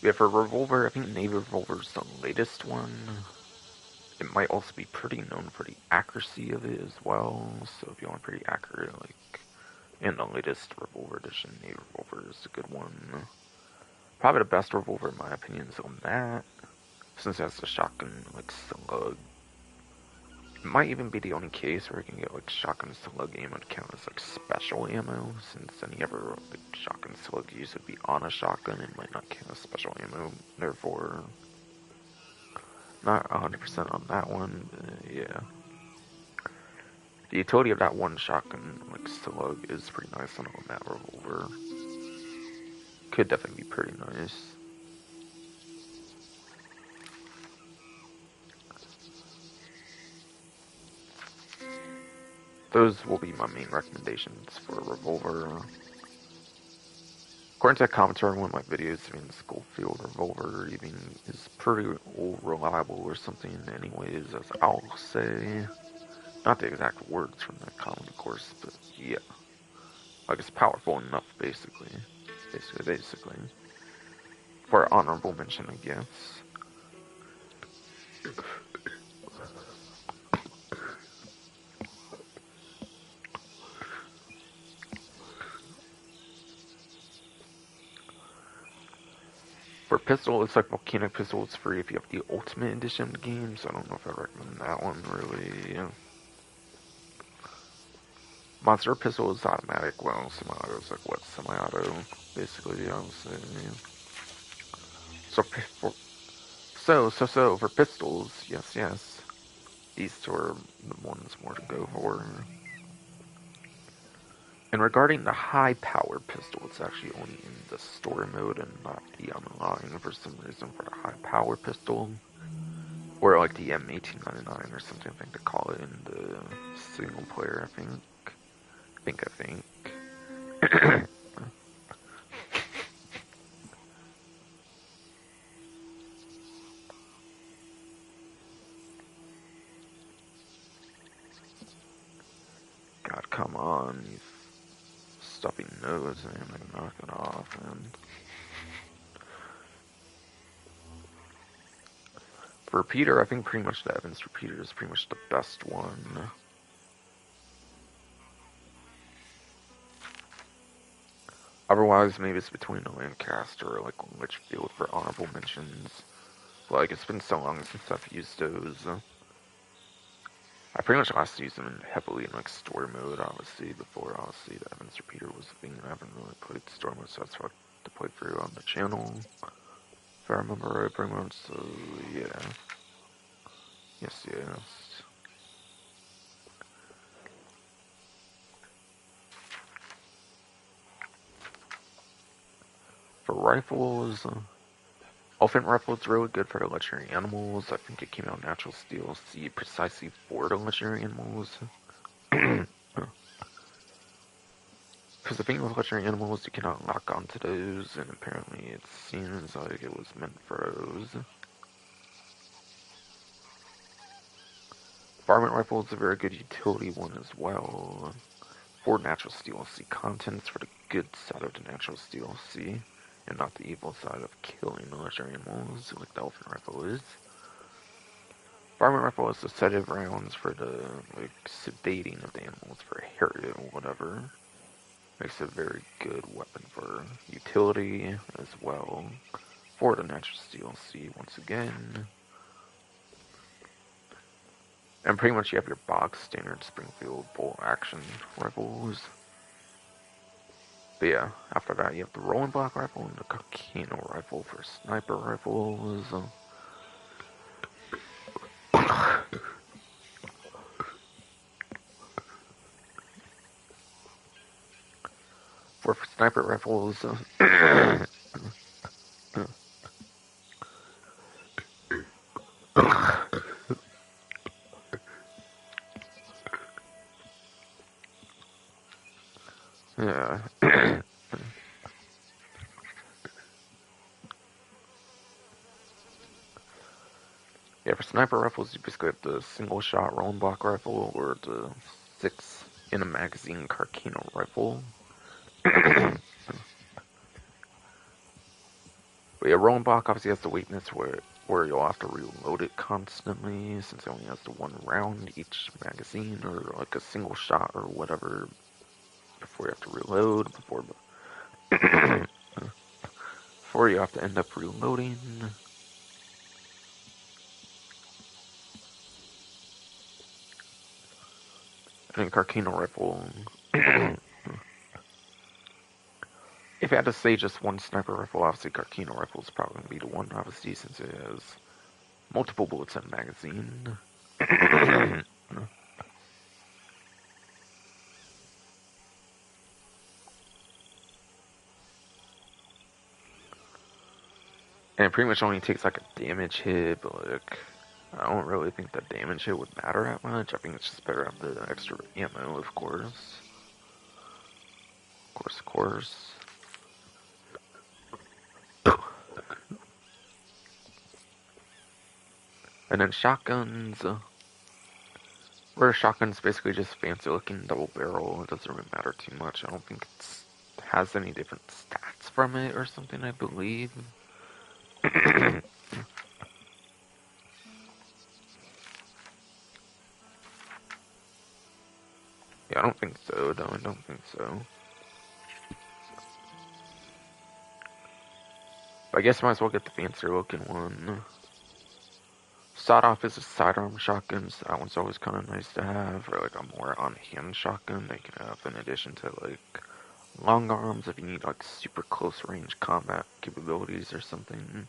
S1: Yeah, for Revolver, I think Navy Revolver's the latest one. It might also be pretty known for the accuracy of it as well. So if you want pretty accurate, like, in the latest Revolver edition, Navy Revolver is a good one. Probably the best Revolver in my opinion is on that, since it has the shotgun, like, slug. It might even be the only case where you can get, like, shotgun slug ammo to count as, like, special ammo, since any other, like, shotgun slug use would be on a shotgun, it might not count as special ammo, therefore, not 100% on that one, but yeah. The utility of that one shotgun, like, slug is pretty nice on that Revolver. Could definitely be pretty nice. those will be my main recommendations for a revolver. According to the commentary on one of my videos, I mean, Schofield revolver even is pretty reliable or something anyways, as I'll say. Not the exact words from that comment, of course, but yeah. Like, it's powerful enough, basically. Basically. For honorable mention, I guess. For pistol, it's like Volcanic Pistol is free if you have the Ultimate Edition of the game, so I don't know if I recommend that one, really. Monster Pistol is automatic, well, semi-auto is like, what, semi-auto, basically, I would say, yeah. So, for pistols, yes. These two are the ones more to go for. And regarding the high power pistol, it's actually only in the story mode and not the online for some reason for the high power pistol. Or like the M1899 or something, I think they call it in the single player, I think. God, come on, you stuffy nose, man, like knock it off, man. For repeater, I think pretty much the Evans repeater is pretty much the best one. Otherwise, maybe it's between the Lancaster or like Litchfield for honorable mentions. Like, it's been so long since I've used those. I pretty much last used them heavily in like story mode, obviously, before obviously the Evans repeater was a thing. I haven't really played story mode, so that's what to play through on the channel. If I remember right, pretty much, so yeah. Yes. For rifles, Elephant Rifle is really good for the legendary animals. I think it came out natural steel C precisely for the legendary animals. Because the thing with legendary animals, you cannot lock onto those, and apparently it seems like it was meant for those. Varmint Rifle is a very good utility one as well. For natural steel C contents for the good side of the natural steel C, and not the evil side of killing the legendary animals like the Elephant Rifle is. Varmint Rifle has the sedative rounds for the like sedating of the animals for Harriet or whatever. Makes it a very good weapon for utility as well. For the natural steel C once again. And pretty much you have your box standard Springfield bolt action rifles. But yeah, after that you have the rolling block rifle and the Carcano rifle for sniper rifles. For sniper rifles, yeah. Yeah, for sniper rifles, you basically have the single shot rolling block rifle or the 6 in a magazine Carcano rifle. But yeah, rolling block obviously has the weakness where you'll have to reload it constantly since it only has the one round each magazine or like a single shot or whatever before you have to reload, before you have to end up reloading. And Carcano rifle. If I had to say just one sniper rifle, obviously Carcano rifle is probably going to be the one, obviously, since it has multiple bullets in a magazine. And it pretty much only takes like a damage hit, but like I don't really think the damage hit would matter that much. I think it's just better to have the extra ammo, of course. Of course. And then shotguns. Where a shotgun's basically just fancy looking double barrel. It doesn't really matter too much. I don't think it has any different stats from it or something, I believe. Yeah, I don't think so. No, I don't think so. But I guess I might as well get the fancier looking one. Sawed off is a sidearm shotgun, so that one's always kind of nice to have. Or like a more on-hand shotgun that you can have in addition to like long arms if you need like super close range combat capabilities or something.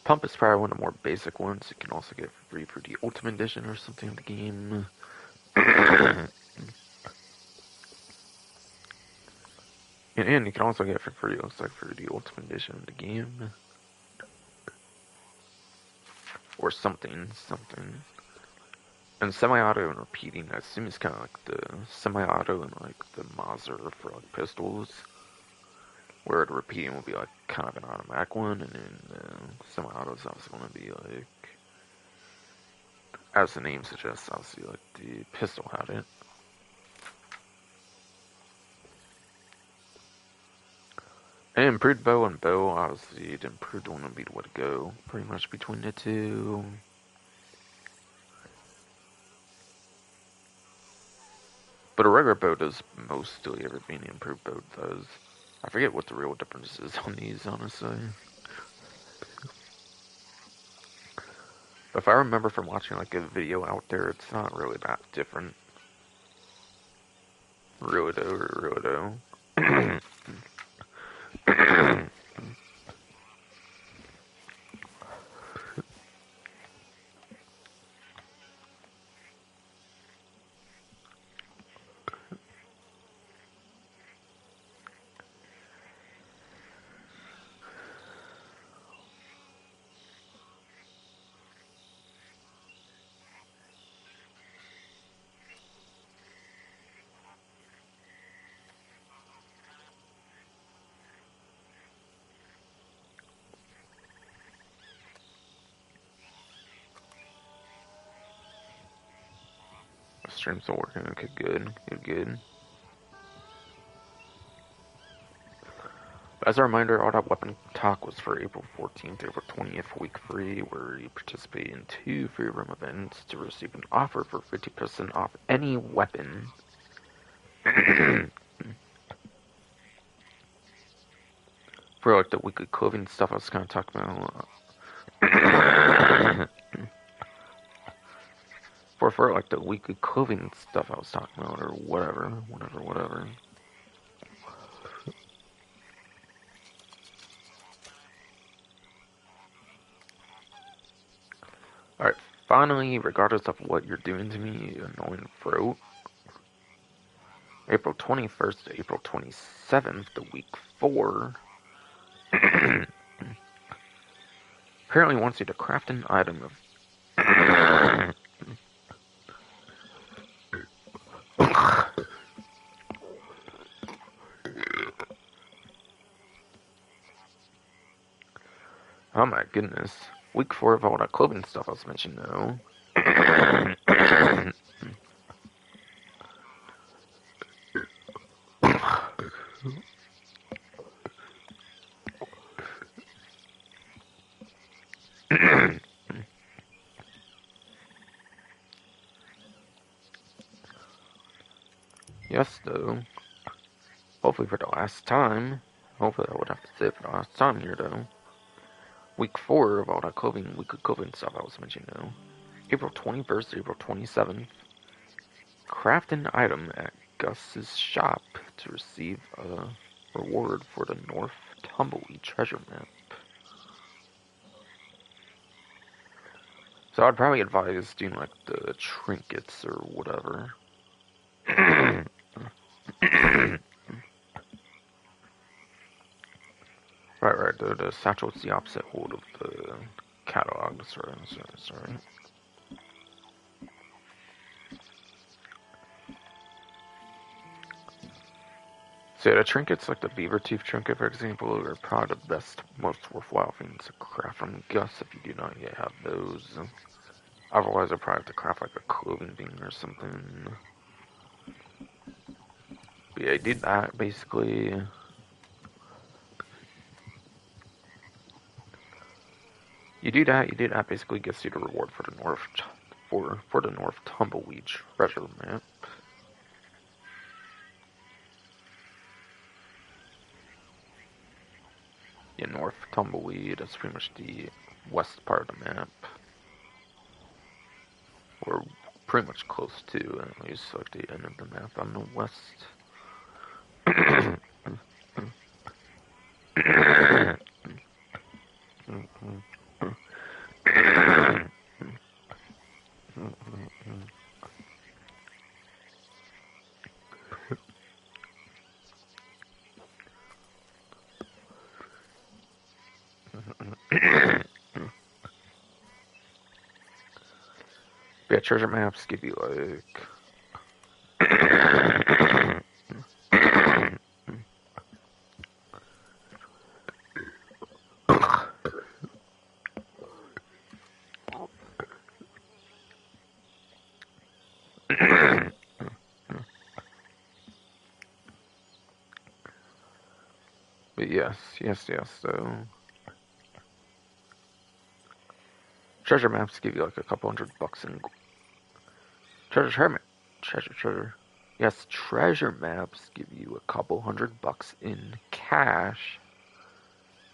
S1: Pump is probably one of the more basic ones. You can also get free for the Ultimate Edition or something in the game. And you can also get it for free, looks like, for the Ultimate Edition of the game. Or something. And semi-auto and repeating, I assume it's kind of like the semi-auto and like the Mauser for like pistols. Where the repeating will be like kind of an automatic one, and then semi-auto is obviously going to be like, as the name suggests, obviously like the pistol had it. And improved bow and bow, obviously the improved one would be the way to go, pretty much between the two. But a regular bow does mostly everything the improved bow does. I forget what the real difference is on these, honestly. If I remember from watching like a video out there, it's not really that different. Really though. Stream's still working. Okay, good. As a reminder, all that weapon talk was for April 14th, April 20th, week free, where you participate in 2 free room events to receive an offer for 50% off any weapon. For like the weekly clothing stuff I was kind of talking about. for like the weekly clothing stuff I was talking about, or whatever. Alright, finally, regardless of what you're doing to me, you annoying throat. April 21st to April 27th, the week 4. Apparently wants you to craft an item of oh my goodness. Week 4 of all that clothing stuff I was mentioning though. Yes, though. Hopefully for the last time. Hopefully I would have to say it for the last time here, though. Week 4 of all that weekly clothing stuff I was mentioning, though. April 21st to April 27th. Craft an item at Gus's shop to receive a reward for the North Tumbleweed treasure map. So I'd probably advise doing like the trinkets or whatever. Right. The satchel is the opposite hold of the catalog. Sorry. So the trinkets like the beaver tooth trinket, for example, are probably the best, most worthwhile things to craft from Gus if you do not yet have those. Otherwise, I'd probably have to craft like a clothing thing or something. But yeah, I did that basically. You do that basically gets you the reward for the North Tumbleweed treasure map. Yeah, North Tumbleweed, that's pretty much the west part of the map. We're pretty much close to at least like the end of the map on the west. Yeah, treasure maps give you like but yes. So treasure maps give you like a couple $100 in treasure. Yes, treasure maps give you a couple $100 in cash,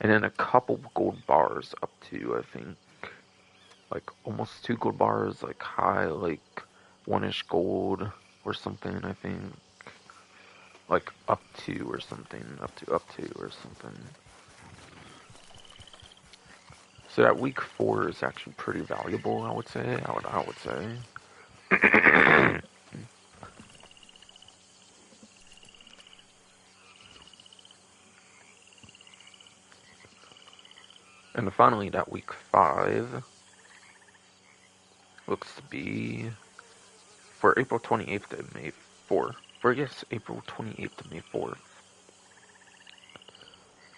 S1: and then a couple gold bars up to I think like almost 2 gold bars, like high, like 1-ish gold or something. I think like up to or something, up to or something. So that week 4 is actually pretty valuable. I would say. I would say. And finally, that week 5 looks to be for April 28th to May 4th. April 28th to May 4th.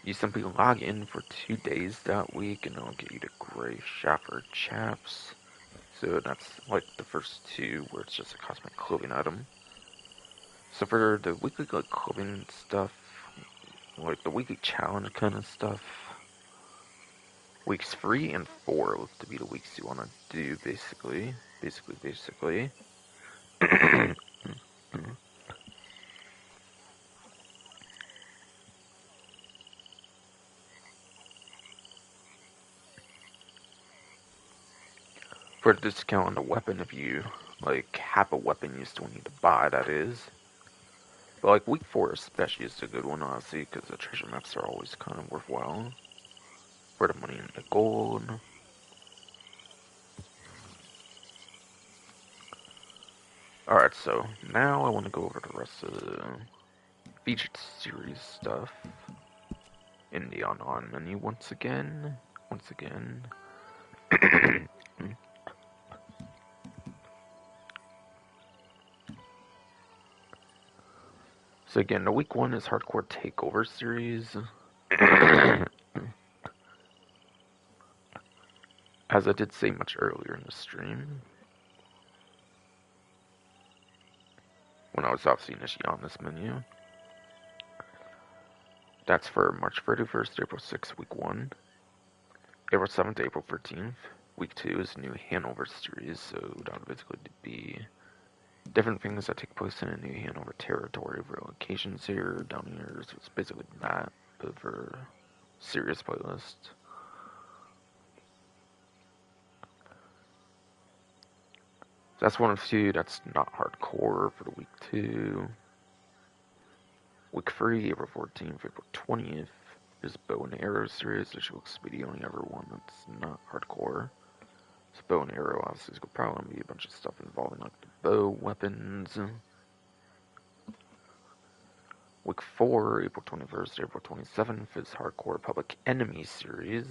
S1: You simply log in for 2 days that week, and it'll get you the Gray Shaffer Chaps. So that's like the first 2, where it's just a cosmetic clothing item. So for the weekly like clothing stuff, like the weekly challenge kind of stuff, weeks 3 and 4 look to be the weeks you want to do, basically. For a discount on the weapon, if you like have a weapon you still need to buy, that is. But like week 4 especially is a good one, honestly, because the treasure maps are always kind of worthwhile for the money and the gold. Alright, so now I want to go over the rest of the featured series stuff in the on menu once again. So again, the week 1 is Hardcore Takeover series. As I did say much earlier in the stream, when I was obviously initially on this menu. That's for March 31st, April 6th, week 1. April 7th to April 13th. Week 2 is New Hanover series, so that would basically be different things that take place in a New Hanover territory for locations here, down here, so it's basically that, but for serious playlist. That's one of 2, that's not hardcore for the week 2. Week 3, April 14th, April 20th is Bow and Arrow series, which looks to be the only other one that's not hardcore. So bow and arrow, obviously, is probably going to be a bunch of stuff involving like the bow, weapons. Week 4, April 21st, April 27th is Hardcore Public Enemy series.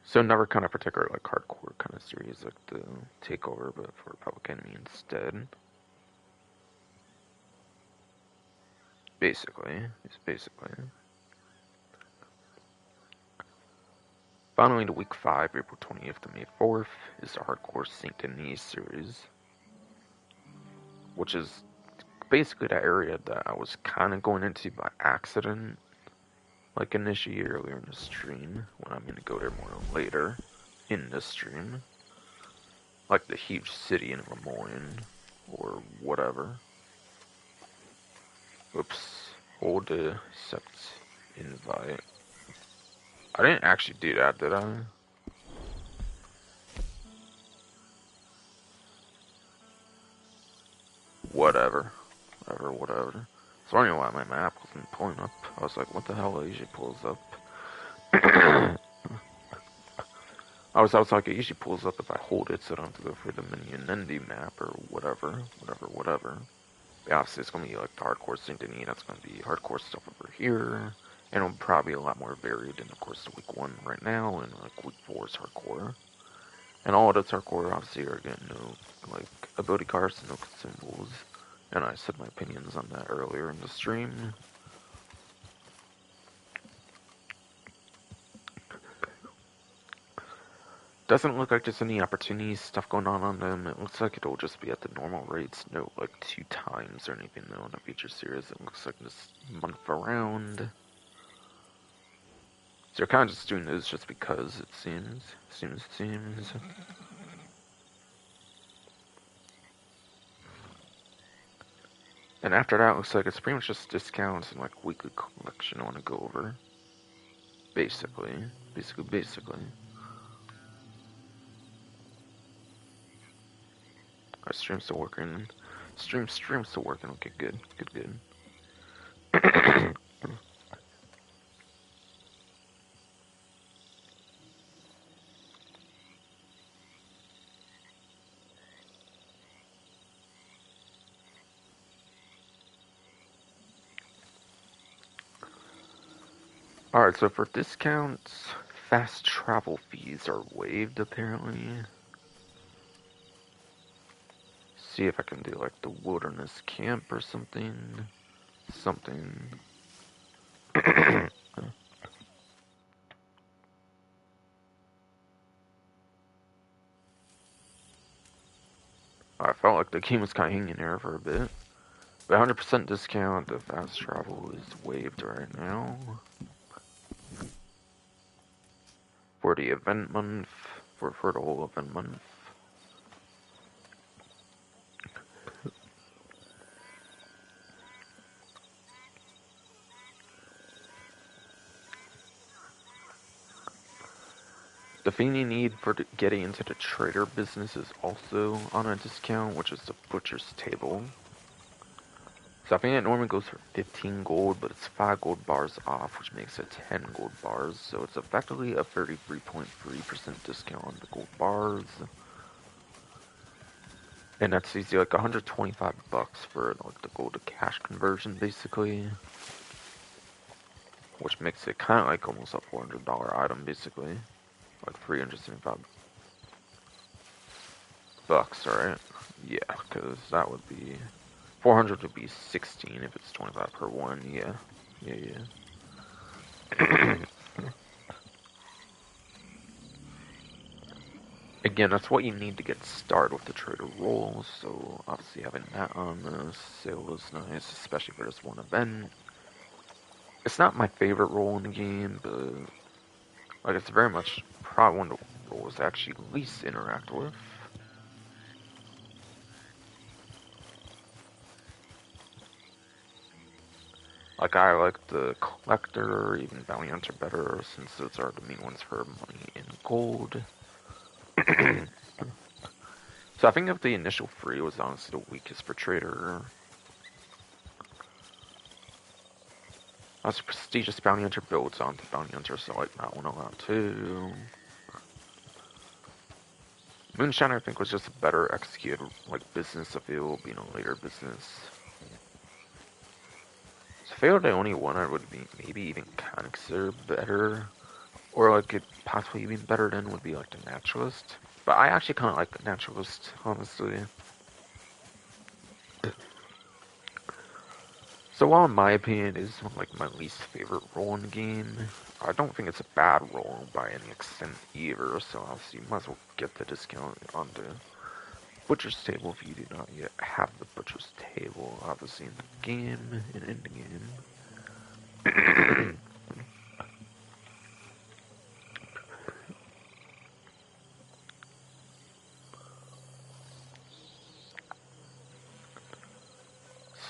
S1: So never kind of particular like hardcore kind of series like the Takeover, but for Public Enemy instead. Basically. Finally, to week 5, April 20th to May 4th, is the Hardcore Saint Denis series, which is basically the area that I was kind of going into by accident, like initially earlier in the stream, when I'm going to go there more later in the stream, like the huge city in Lemoyne, or whatever. Oops, hold the accept invite. I didn't actually do that, did I? Whatever. So anyway, my map wasn't pulling up. I was like, what the hell? It usually pulls up. I was like, it usually pulls up if I hold it, so I don't have to go for the Minion map or whatever. Yeah, obviously, it's gonna be like the Hardcore Saint Denis. That's gonna be hardcore stuff over here. And it'll probably be a lot more varied than, of course, the week 1 right now, and like week 4 is hardcore. And all of it's hardcore, obviously, are getting no, like, ability cards, no symbols. And I said my opinions on that earlier in the stream. Doesn't look like there's any opportunities, stuff going on them. It looks like it'll just be at the normal rates, no, like, 2 times or anything, though, in the feature series. It looks like this month around. So they're kind of just doing this just because it seems. And after that, it looks like it's pretty much just discounts and like weekly collection I want to go over. Basically. Our stream's still working. Stream's still working. Okay, good. Alright, so for discounts, fast travel fees are waived apparently. See if I can do like the wilderness camp or something. I felt like the game was kind of hanging there for a bit. But 100% discount of fast travel is waived right now. For the event month, for the whole event month. The thing you need for getting into the trader business is also on a discount, which is the butcher's table. So I think it normally goes for 15 gold, but it's 5 gold bars off, which makes it 10 gold bars. So it's effectively a 33.3% discount on the gold bars. And that's easy, like 125 bucks for like the gold to cash conversion, basically. Which makes it kind of like almost a $400 item, basically. Like 375 bucks, right? Yeah, because that would be 400 would be 16 if it's 25 per one. Yeah. Again, that's what you need to get started with the trader role. So obviously having that on the sale is nice, especially for this one event. It's not my favorite role in the game, but like it's very much probably one of the roles I actually least interact with. Like I like the collector or even bounty hunter better, since those are the main ones for money and gold. So I think of the initial free was honestly the weakest for trader. As prestigious bounty hunter builds onto bounty hunter, so I like that one a lot too. Moonshine, I think, was just a better executed, like, business appeal, being a later business. So Fatal the only one I would be maybe even kind of consider better, or like it possibly even better than would be like the Naturalist. But I actually kind of like the Naturalist, honestly. So while in my opinion it is like my least favorite role in the game, I don't think it's a bad role by any extent either. So obviously you might as well get the discount on the Butcher's Table if you do not yet have the Butcher's Table, obviously in the game and in the game.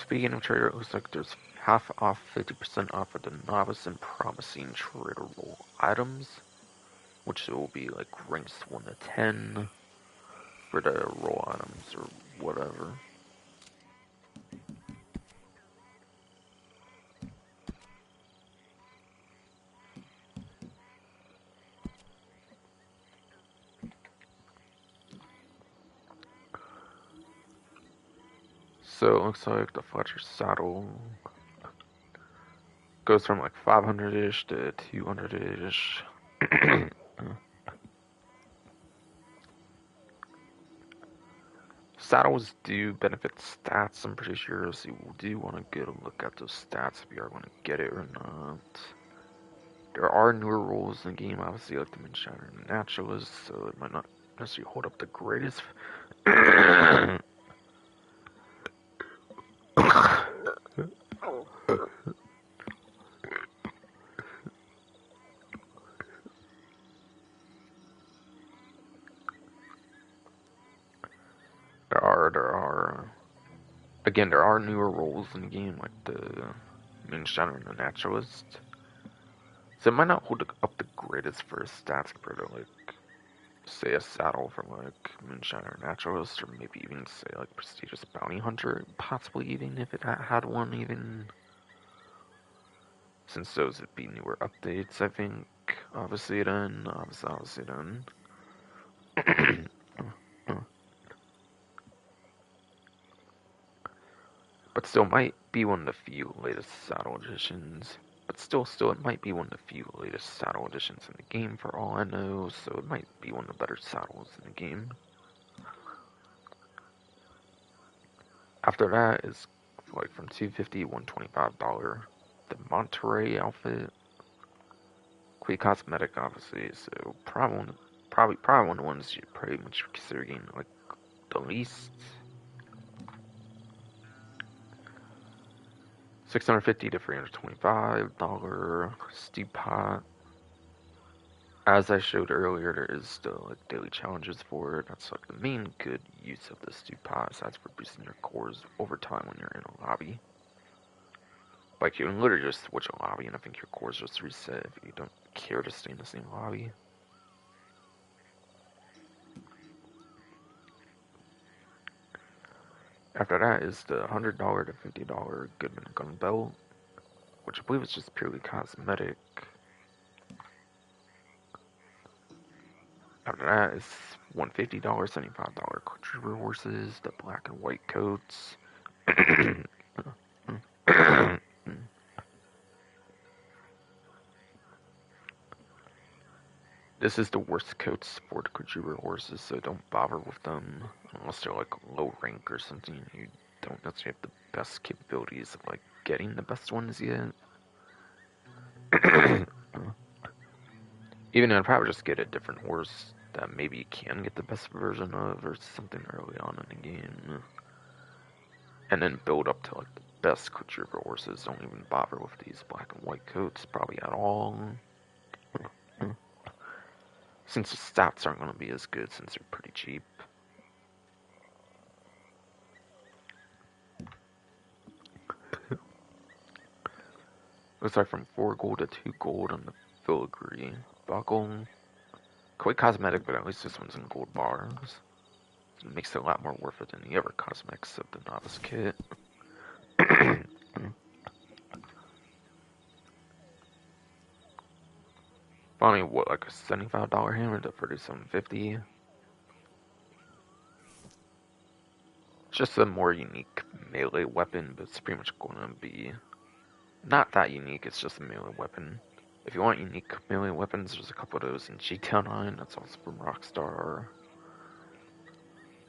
S1: Speaking of trader, it looks like there's half off, 50% off of the novice and promising trader role items, which will be like ranks 1 to 10 for the role items or whatever. So it looks like the Fletcher saddle goes from like 500-ish to 200-ish. Saddles do benefit stats, I'm pretty sure, so you do want to get a look at those stats if you are going to get it or not. There are newer rules in the game, obviously, like the Moonshiner and the Naturalist, so it might not necessarily hold up the greatest. Again, there are newer rules in the game, like the Moonshiner and the Naturalist. So it might not hold up the greatest for stats compared to, like, say a saddle from, like, Moonshiner or Naturalist, or maybe even, say, like, Prestigious Bounty Hunter, possibly even if it had one, even. Since those would be newer updates, I think. Obviously then. Obviously then. But still might be one of the few latest saddle editions. But still, it might be one of the few latest saddle editions in the game for all I know, so it might be one of the better saddles in the game. After that is like from $250, $125. The Monterey outfit. Quick cosmetic, obviously, so probably one of the ones you pretty much consider getting like the least. $650 to $325 stew pot. As I showed earlier, there is still like daily challenges for it. That's like the main good use of the stew pot, besides for boosting your cores over time when you're in a lobby. Like you can literally just switch a lobby, and I think your cores just reset if you don't care to stay in the same lobby. After that is the $100 to $50 Goodman gun belt, which I believe is just purely cosmetic. After that is $150, $75 Trooper horses, the black and white coats. This is the worst coats for the Trooper horses, so don't bother with them unless they're like low rank or something. You don't necessarily have the best capabilities of like getting the best ones yet. Even though I'd probably just get a different horse that maybe you can get the best version of or something early on in the game. And then build up to like the best Trooper horses. Don't even bother with these black and white coats probably at all. Since the stats aren't going to be as good since they're pretty cheap. Looks like from 4 gold to 2 gold on the filigree buckle. Quite cosmetic, but at least this one's in gold bars. It makes it a lot more worth it than the other cosmetics of the novice kit. Finally, what, like a $75 hammer to $37.50? just a more unique melee weapon, but it's pretty much going to be not that unique. It's just a melee weapon. If you want unique melee weapons, there's a couple of those in GTA 9. That's also from Rockstar.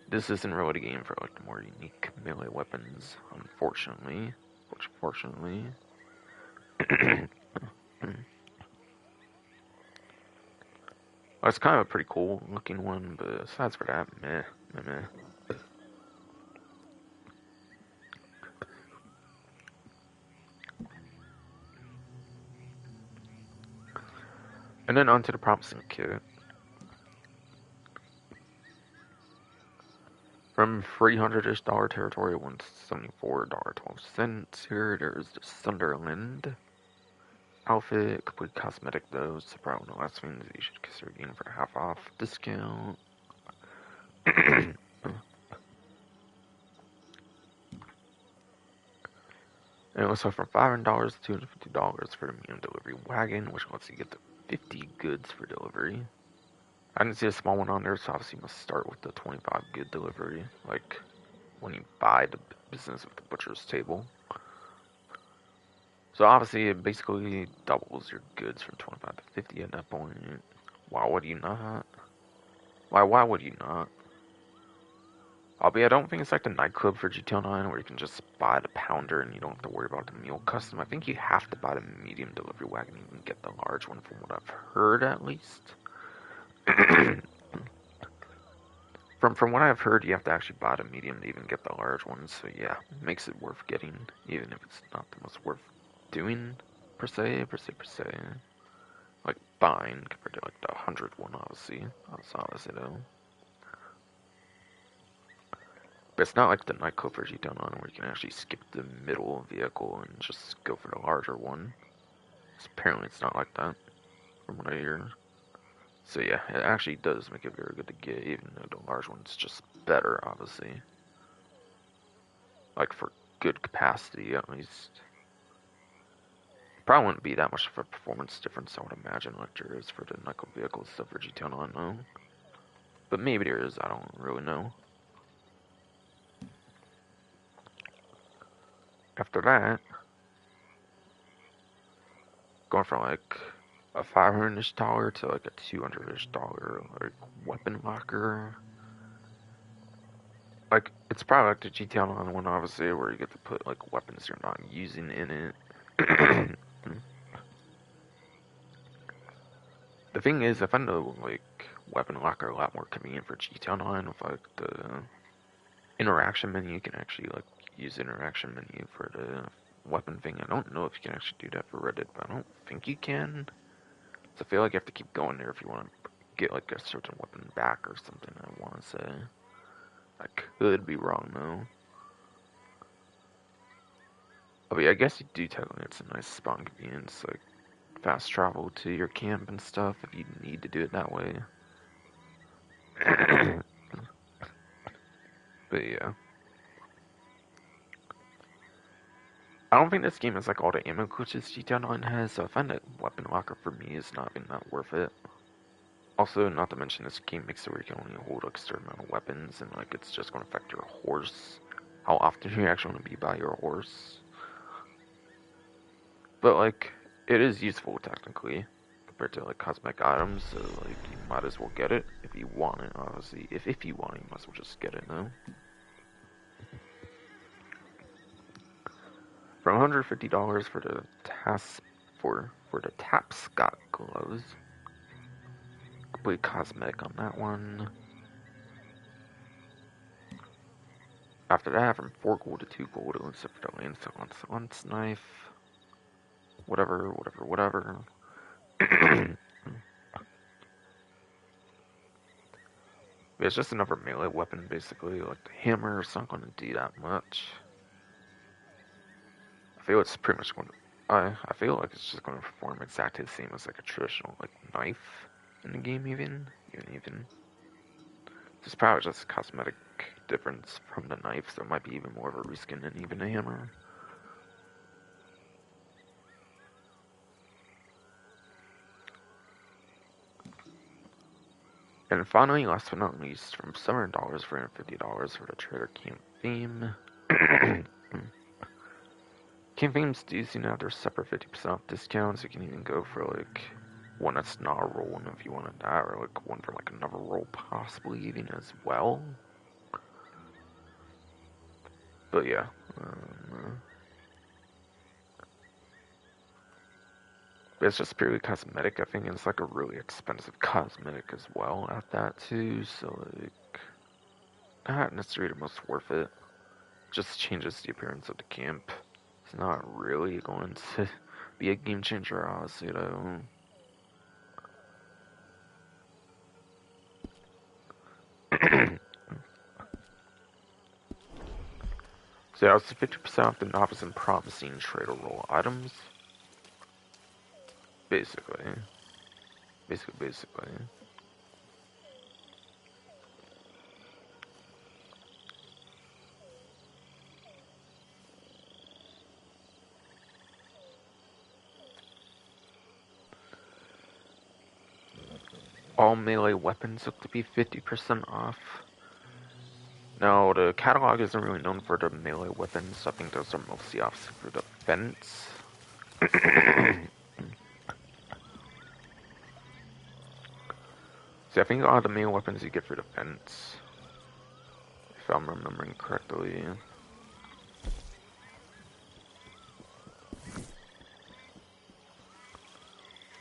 S1: This isn't really the game for like the more unique melee weapons, unfortunately. Fortunately. Well, it's kind of a pretty cool looking one, but aside for that, meh. And then onto the promising kit. From $300-ish territory, $174.12. Here, there's the Sunderland outfit, complete cosmetic though, so probably no last means you should consider getting for a half off discount. And also from $500 to $250 for the medium delivery wagon, which lets you get the 50 goods for delivery. I didn't see a small one on there, so obviously you must start with the 25 good delivery, like when you buy the business with the butcher's table. So obviously it basically doubles your goods from 25 to 50 at that point. Why would you not? Why would you not? Albeit, I don't think it's like the nightclub for GTA 9 where you can just buy the pounder and you don't have to worry about the meal custom. I think you have to buy the medium delivery wagon and even get the large one from what I've heard at least. From what I've heard, you have to actually buy the medium to even get the large one. So yeah, it makes it worth getting, even if it's not the most worth doing per se. Like buying compared to like the 100 one, obviously. That's obviously though. But it's not like the nightclub for GTA 9 where you can actually skip the middle vehicle and just go for the larger one. Apparently it's not like that, from what I hear. So yeah, it actually does make it very good to get, even though the large one's just better, obviously. Like for good capacity, at least. Probably wouldn't be that much of a performance difference, I would imagine, like there is for the nightclub vehicles stuff for GTA 9, though. But maybe there is, I don't really know. After that, going from like a $500-ish to like a $200-ish like weapon locker. Like it's probably like the GTA Online one, obviously, where you get to put like weapons you're not using in it. The thing is, I find the like weapon locker a lot more convenient for GTA Online with like the interaction menu. You can actually like use the interaction menu for the weapon thing. I don't know if you can actually do that for Reddit, but I don't think you can. So I feel like you have to keep going there if you want to get like a certain weapon back or something, I want to say. I could be wrong though. Oh, yeah, I guess you do technically. It's a nice spawn convenience, like fast travel to your camp and stuff if you need to do it that way. But yeah. I don't think this game has like all the ammo glitches GTA 9 has, so I find that weapon locker for me is not even that worth it. Also, not to mention this game makes it where you can only hold like a certain amount of weapons, and like it's just going to affect your horse. How often you actually want to be by your horse. But like, it is useful technically compared to like cosmetic items, so like you might as well get it if you want it. Obviously, if you want it, you might as well just get it now. For $150 for the the Tapscott gloves. Complete cosmetic on that one. After that, from 4 gold to 2 gold, it looks for the Lancelot's knife. Whatever. It's just another melee weapon, basically. Like the hammer is not going to do that much. I feel it's pretty much going to. I feel like it's just going to perform exactly the same as like a traditional like knife in the game, even. It's probably just a cosmetic difference from the knife, so it might be even more of a reskin than even a hammer. And finally, last but not least, from $700 for $50 for the Trader Camp theme. Camp themes do seem to have their separate 50% off discounts. You can even go for like one that's not a roll one if you wanted that, or like one for like another roll possibly even as well. But yeah. But it's just purely cosmetic. I think it's like a really expensive cosmetic as well at that too. So like, not necessarily the most worth it. Just changes the appearance of the camp. It's not really going to be a game changer, honestly, though. So that was 50% off the novice and promising trader roll items. Basically. Basically. All melee weapons look to be 50% off. Now, the catalog isn't really known for the melee weapons. I think those are mostly off for defense. See, I think a lot of the melee weapons you get for defense, if I'm remembering correctly.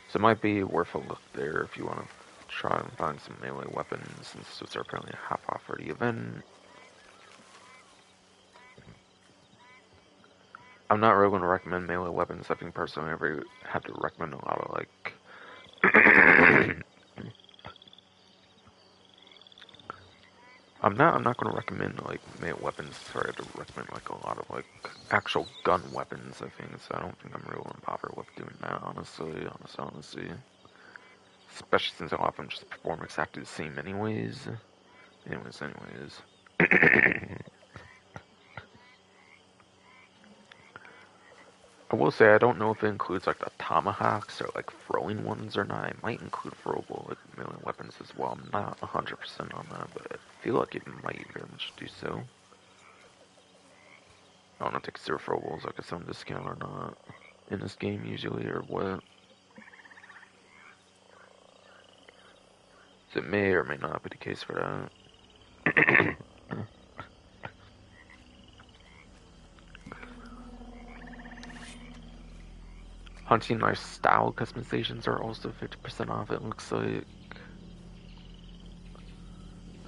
S1: So it might be worth a look there if you want to try and find some melee weapons, since those are apparently half off for the event. I'm not really going to recommend melee weapons. I think personally I have to recommend a lot of like I'm not going to recommend like melee weapons. Sorry, I have to recommend like a lot of like actual gun weapons. I think so. I don't think I'm really going to bother with doing that. Honestly. Especially since a lot of them just perform exactly the same anyways. Anyways. I will say I don't know if it includes like the tomahawks or like throwing ones or not. It might include throwable like melee weapons as well. I'm not 100% on that, but I feel like it might very much do so. I don't know if they consider throwables like a some discount or not in this game usually or what. So it may or may not be the case for that. Hunting knife style customizations are also 50% off, it looks like.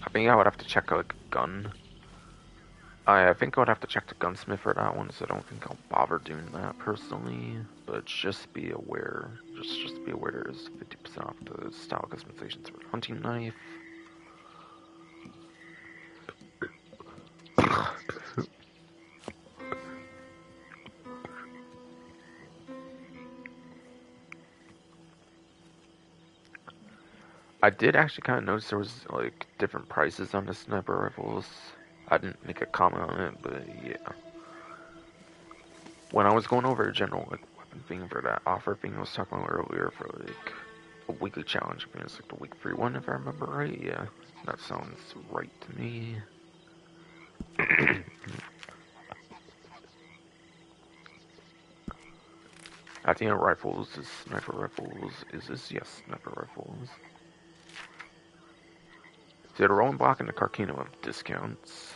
S1: I think I would have to check like a gun. I think I would have to check the gunsmith for that one, so I don't think I'll bother doing that personally. But just be aware. Just be aware there's 50% off the style customizations for the hunting knife. I did actually kind of notice there was like different prices on the sniper rifles. I didn't make a comment on it, but yeah. When I was going over a general like weapon thing for that offer thing I was talking about earlier for like a weekly challenge, I mean it's like the week 3 one if I remember right. Yeah, that sounds right to me. At the end, rifles is sniper rifles. Is this? Yes, sniper rifles. So the rolling block and the Carcano have discounts.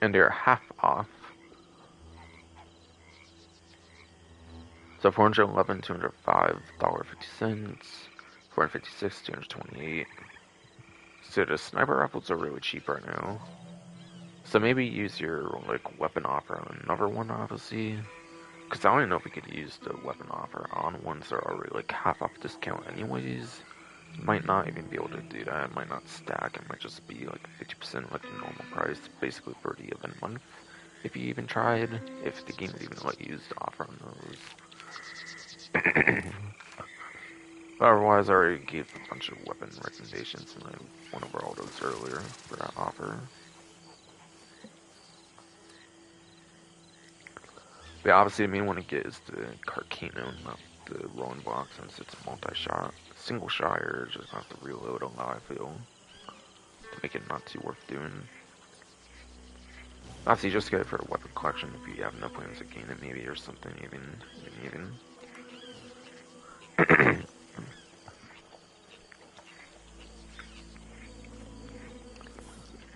S1: And they're half off. So 411, $205, $1.50. 456, $228. So the sniper rifles are really cheap right now. So maybe use your like weapon offer on another one, obviously. Because I don't even know if we could use the weapon offer on ones that are already like half off discount anyways. Might not even be able to do that. It might not stack. It might just be like 50% like the normal price, basically for the event month. If you even tried, if the game would even let you use the offer on those. But otherwise, I already gave a bunch of weapon recommendations and I went over all those earlier for that offer. But obviously, the main one to get is the Carcano, not the rolling block since it's multi-shot. Single shot, you're just gonna have to reload a lot, I feel, to make it not too worth doing. Honestly, just get it for a weapon collection if you have no plans to gain it, maybe, or something, even.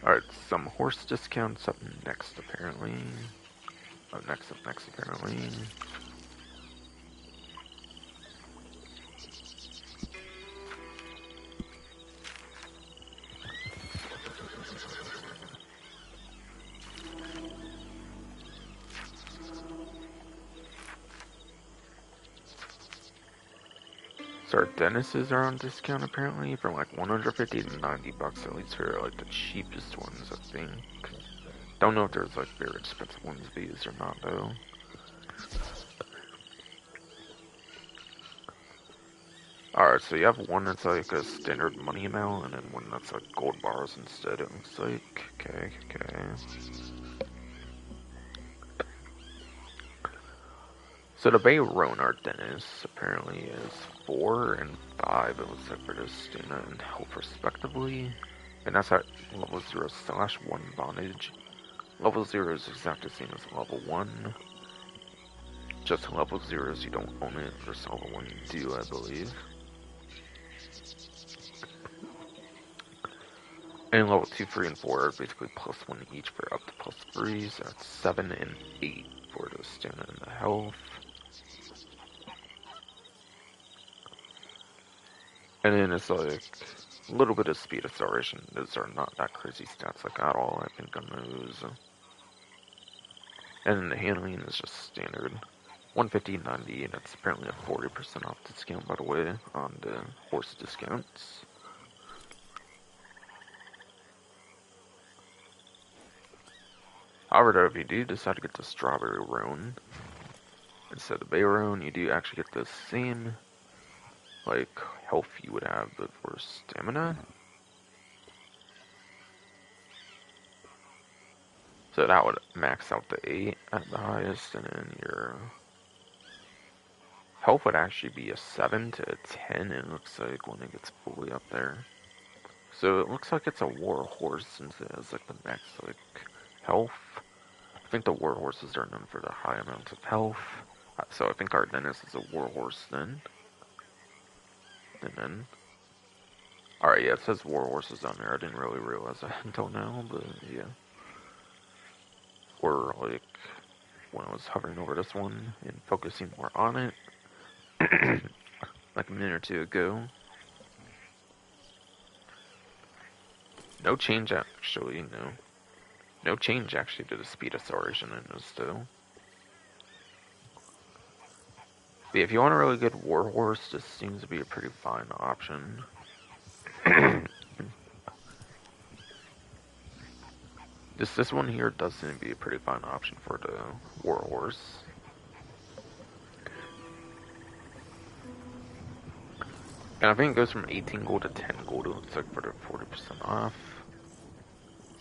S1: Alright, some horse discounts up next, apparently. Up next, apparently. So our dentists are on discount apparently from like 150 to 90 bucks, at least for like the cheapest ones, I think. Don't know if there's like very expensive ones of these or not though. Alright, so you have one that's like a standard money amount and then one that's like gold bars instead, it looks like. Okay. So the Bayronard dentist apparently is 4 and 5, it looks like, for the stamina and health respectively. And that's at level 0/1 bondage. Level 0 is exactly the same as level 1. Just level 0s you don't own it, versus level 1 you do, I believe. And level 2, 3, and 4 are basically +1 each for up to +3, so that's 7 and 8 for the stamina and the health. And then it's like a little bit of speed acceleration. Those are not that crazy stats like at all, I think, on those. And then the handling is just standard. 150, 90, and that's apparently a 40% off discount, by the way, on the horse discounts. However, though, if you do decide to get the Strawberry Roan instead of the Bayroan, you do actually get the same, like, health you would have, but for stamina. So that would max out the 8 at the highest, and then your health would actually be a 7 to a 10, it looks like, when it gets fully up there. So it looks like it's a war horse since it has, like, the max, like, health. I think the war horses are known for the high amounts of health. So I think our dentist is a war horse then. And then... Alright, yeah, it says war horses on there. I didn't really realize that until now, but yeah. Or, like, when I was hovering over this one and focusing more on it, like a minute or two ago. No change, actually, no. No change, actually, to the speed acceleration in this, though. But if you want a really good warhorse, this seems to be a pretty fine option. This one here does seem to be a pretty fine option for the warhorse. And I think it goes from 18 gold to 10 gold, it looks like, for the 40% off.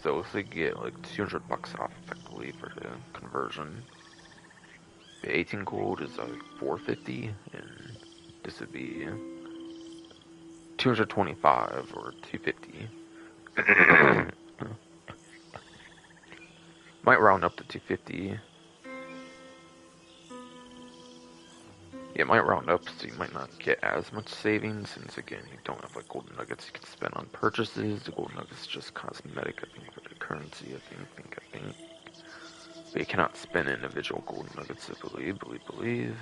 S1: So it looks like you get like 200 bucks off effectively for the conversion. The 18 gold is like 450, and this would be 225 or 250. Might round up to 250. Yeah, it might round up, so you might not get as much savings, since again, you don't have like golden nuggets you can spend on purchases. The golden nuggets is just cosmetic, I think, for the currency, I think. But you cannot spend individual golden nuggets, I believe.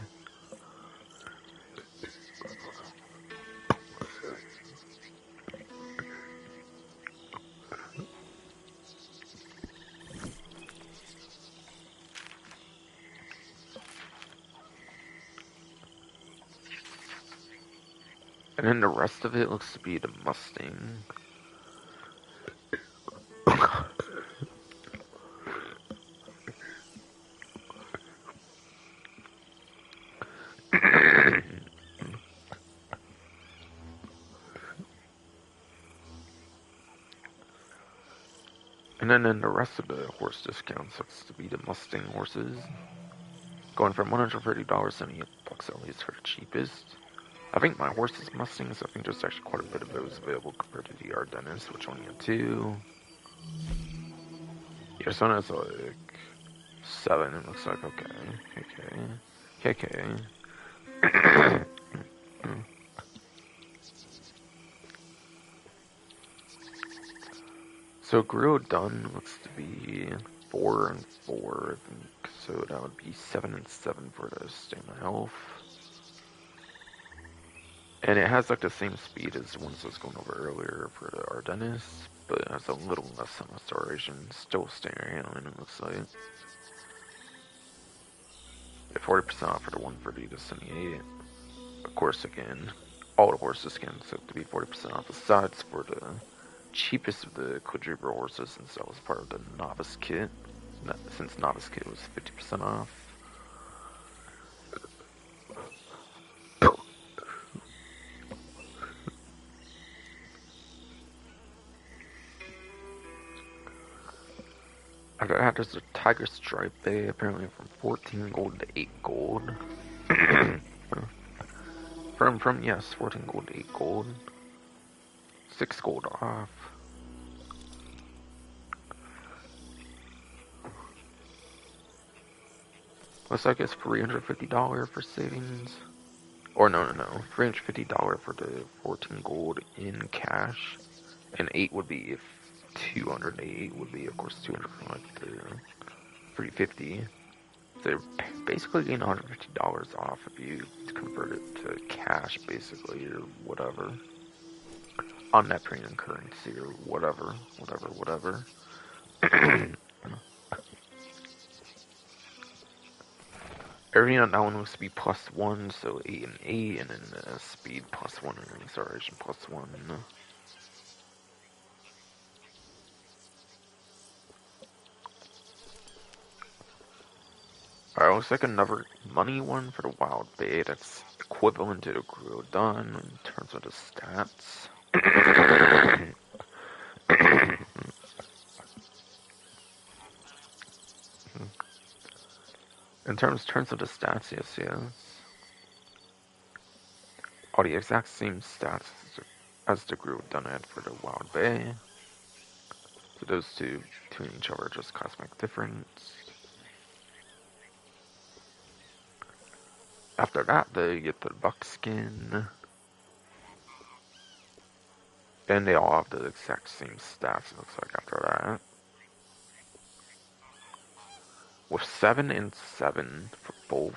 S1: And then the rest of it looks to be the Mustang. And then the rest of the horse discounts looks to be the Mustang horses. Going from $130.78 bucks at least for the cheapest. I think my horses Mustangs, I think there's actually quite a bit of those available compared to the Ardennes, which only had 2. Yeah, this one has like 7, it looks like. Okay. So Grill done looks to be 4 and 4, I think. So that would be 7 and 7 for the stamina health. And it has like the same speed as the ones I was going over earlier for the Ardennes, but it has a little less on restoration. Still standard handling, it looks like. 40% off for the 130 to 78. Of course, again, all the horses can have to be 40% off, besides for the cheapest of the quadruple horses, since that was part of the novice kit. Since novice kit was 50% off. After that, there's a Tiger Stripe Bay, apparently from 14 gold to 8 gold. Yes, 14 gold to 8 gold. 6 gold off. Looks like it's $350 for savings. Or no. $350 for the 14 gold in cash. And 8 would be if 208 would be, of course, 200 for like the 350. So you're basically getting $150 off if you convert it to cash, basically, or whatever. On that premium currency, or whatever. Everything on that one looks to be +1, so 8 and 8, and then speed +1 and acceleration +1. Alright, looks like another money one for the Wild Bay that's equivalent to the Groudon in terms of the stats. In terms of the stats, yes. All the exact same stats as the Groudon had for the Wild Bay. So those two between each other are just cosmetic difference. After that, they get the Buckskin. And they all have the exact same stats, it looks like, after that. With 7 and 7 for both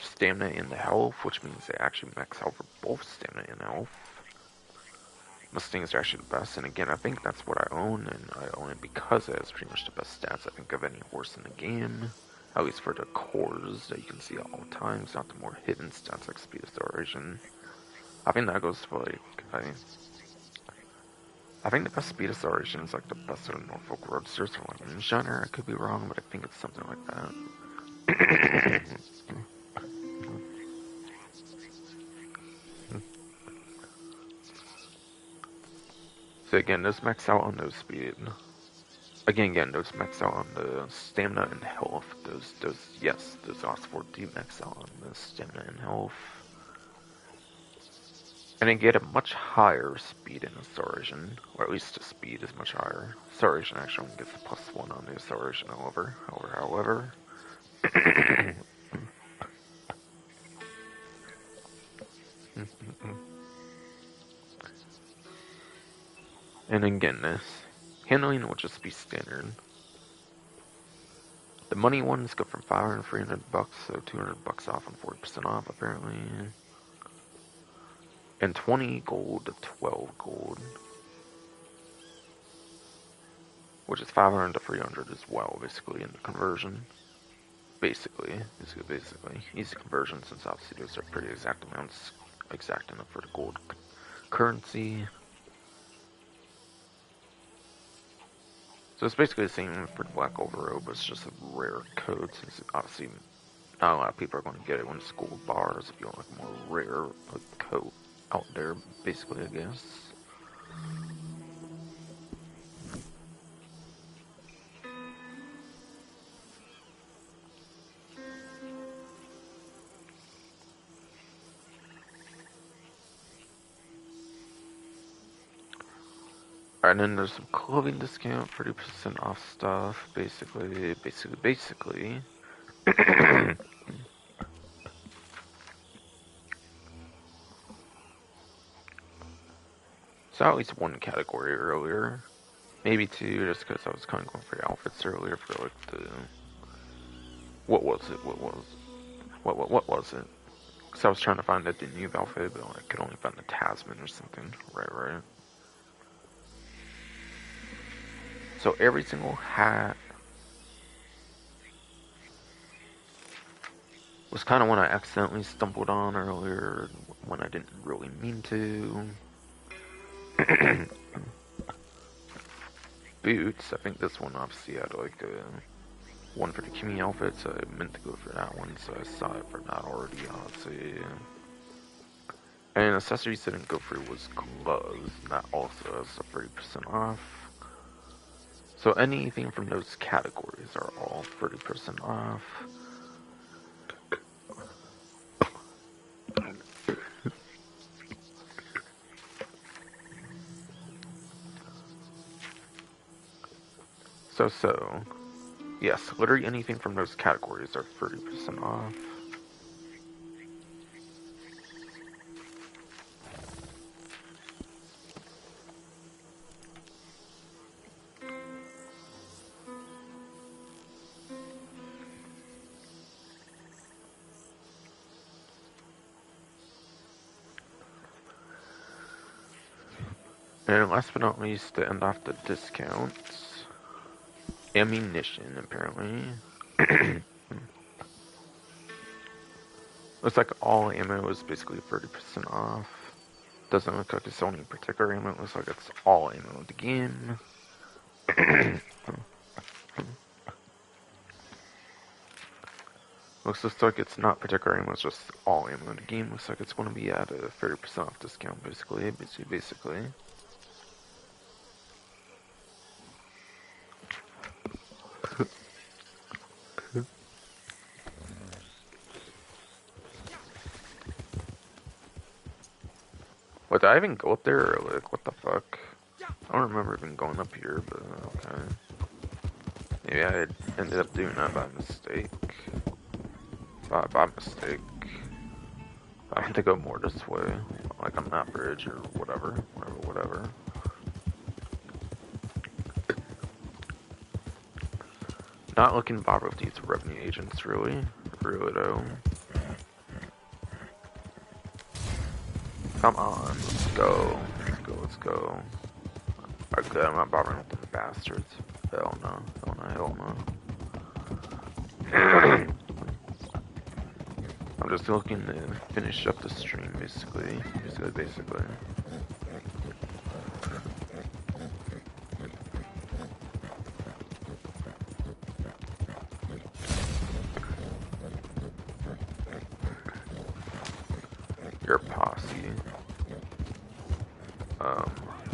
S1: stamina and health, which means they actually max out for both stamina and health. Mustangs are actually the best, and again, I think that's what I own, and I own it because it has pretty much the best stats, I think, of any horse in the game. At least for the cores that you can see at all times, not the more hidden stats like speed acceleration. I think that goes for, like, I think the best speed acceleration is like the best of the Norfolk Roadsters for like Moonshiner. I could be wrong, but I think it's something like that. So again, those max out on those speed. Again, those max out on the stamina and health. Those Oxford do max out on the stamina and health. And then get a much higher speed in acceleration, or at least the speed is much higher. Acceleration actually only gets a +1 on the acceleration, however. And again, this handling will just be standard. The money ones go from 500 to 300 bucks, so 200 bucks off and 40% off apparently. And 20 gold to 12 gold, which is 500 to 300 as well, basically in the conversion. Basically, easy conversion, since obviously those are pretty exact amounts, exact enough for the gold currency. So it's basically the same for the Black Overrobe, but it's just a rare code, since obviously not a lot of people are going to get it when it's gold bars if you want like a more rare coat out there, basically, I guess. And then there's some clothing discount, 30% off stuff, basically. So at least one category earlier. Maybe two, just because I was kind of going for outfits earlier for like the... What was it? What was it? Because I was trying to find the new outfit, but I could only find the Tasman or something. Right. So every single hat was kind of one I accidentally stumbled on earlier, when I didn't really mean to. Boots, I think this one obviously had like a one for the Kimmy outfit, so I meant to go for that one, so I saw it for that already, honestly. And accessories I didn't go for was gloves, and that also has a 30% off. So anything from those categories are all 30% off. So, yes, literally anything from those categories are 30% off. And last but not least, to end off the discounts, ammunition, apparently. Looks like all ammo is basically 30% off. Doesn't look like it's only particular ammo, it looks like it's all ammo in the game. Looks just like it's not particular ammo, it's just all ammo in the game. Looks like it's going to be at a 30% off discount, basically. What, did I even go up there, or like, what the fuck? I don't remember even going up here, but okay. Maybe I ended up doing that by mistake. By mistake. I had to go more this way, like on that bridge or whatever. Not looking to bother with these revenue agents, really though. Come on, let's go. Alright, good, I'm not bothering with them bastards. Hell no. I'm just looking to finish up the stream, basically. Your posse.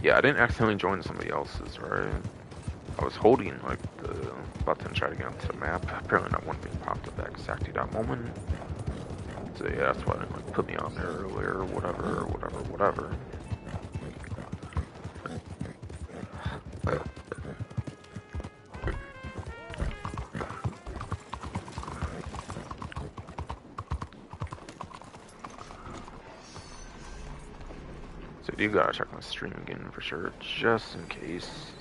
S1: Yeah, I didn't accidentally join somebody else's, right? I was holding, like, the button to try to get onto the map. Apparently not one thing popped up at exactly that moment. So yeah, that's why they like, put me on there earlier, or whatever. So you gotta check my stream again for sure, just in case.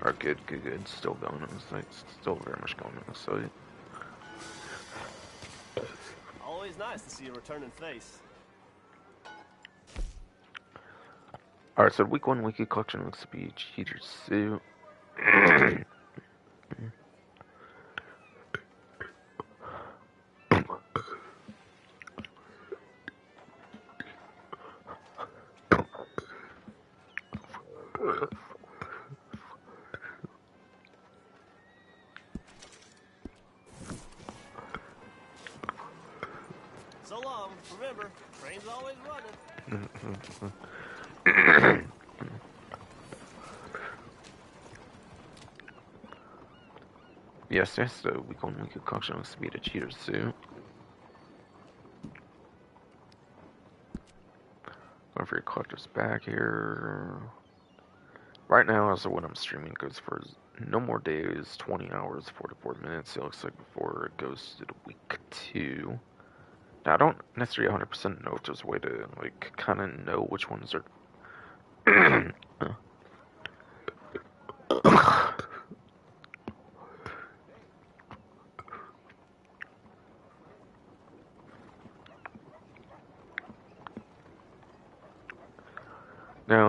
S1: Alright, good. Still going on the site. Still very much going on the site.
S2: Always nice to see a returning face.
S1: Alright, so week 1 weekly collection looks to be Cheater's Suit.
S2: So long. Remember, train's always running.
S1: Yes, so week 1 weekly collection looks to be the Cheater's Suit. Wait for your collectors back here. Right now, as of when I'm streaming, it goes for no more days, 20 hours, 44 minutes. It looks like before it goes to the week 2. Now, I don't necessarily 100% know if there's a way to, like, kind of know which ones are... No.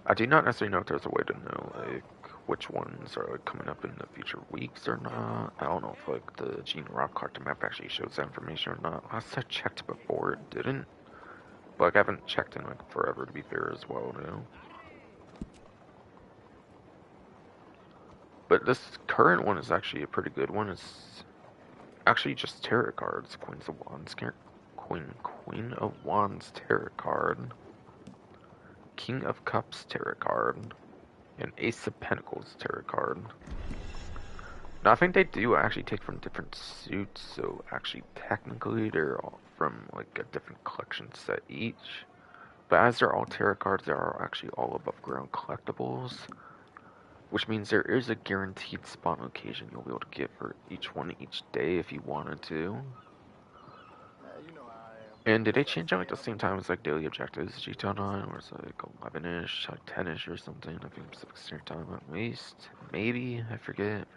S1: I do not necessarily know if there's a way to know, like, which ones are, like, coming up in the future weeks or not. I don't know if, like, the Gene Rock collector map actually shows that information or not. Last I checked before, it didn't. But, like, I haven't checked in, like, forever, to be fair, as well, you know. But this current one is actually a pretty good one. It's actually just tarot cards. Queen of Wands tarot card. King of Cups tarot card. And Ace of Pentacles tarot card. Now, I think they do actually take from different suits, so actually technically they're all from like a different collection set each. But as they're all tarot cards, they are actually all above ground collectibles, which means there is a guaranteed spawn location you'll be able to get for each one each day if you wanted to. And did they change out like the same time as like daily objectives GTA 9, or it's like 11ish, like 10ish or something? I think Pacific Standard Time at least. Maybe, I forget.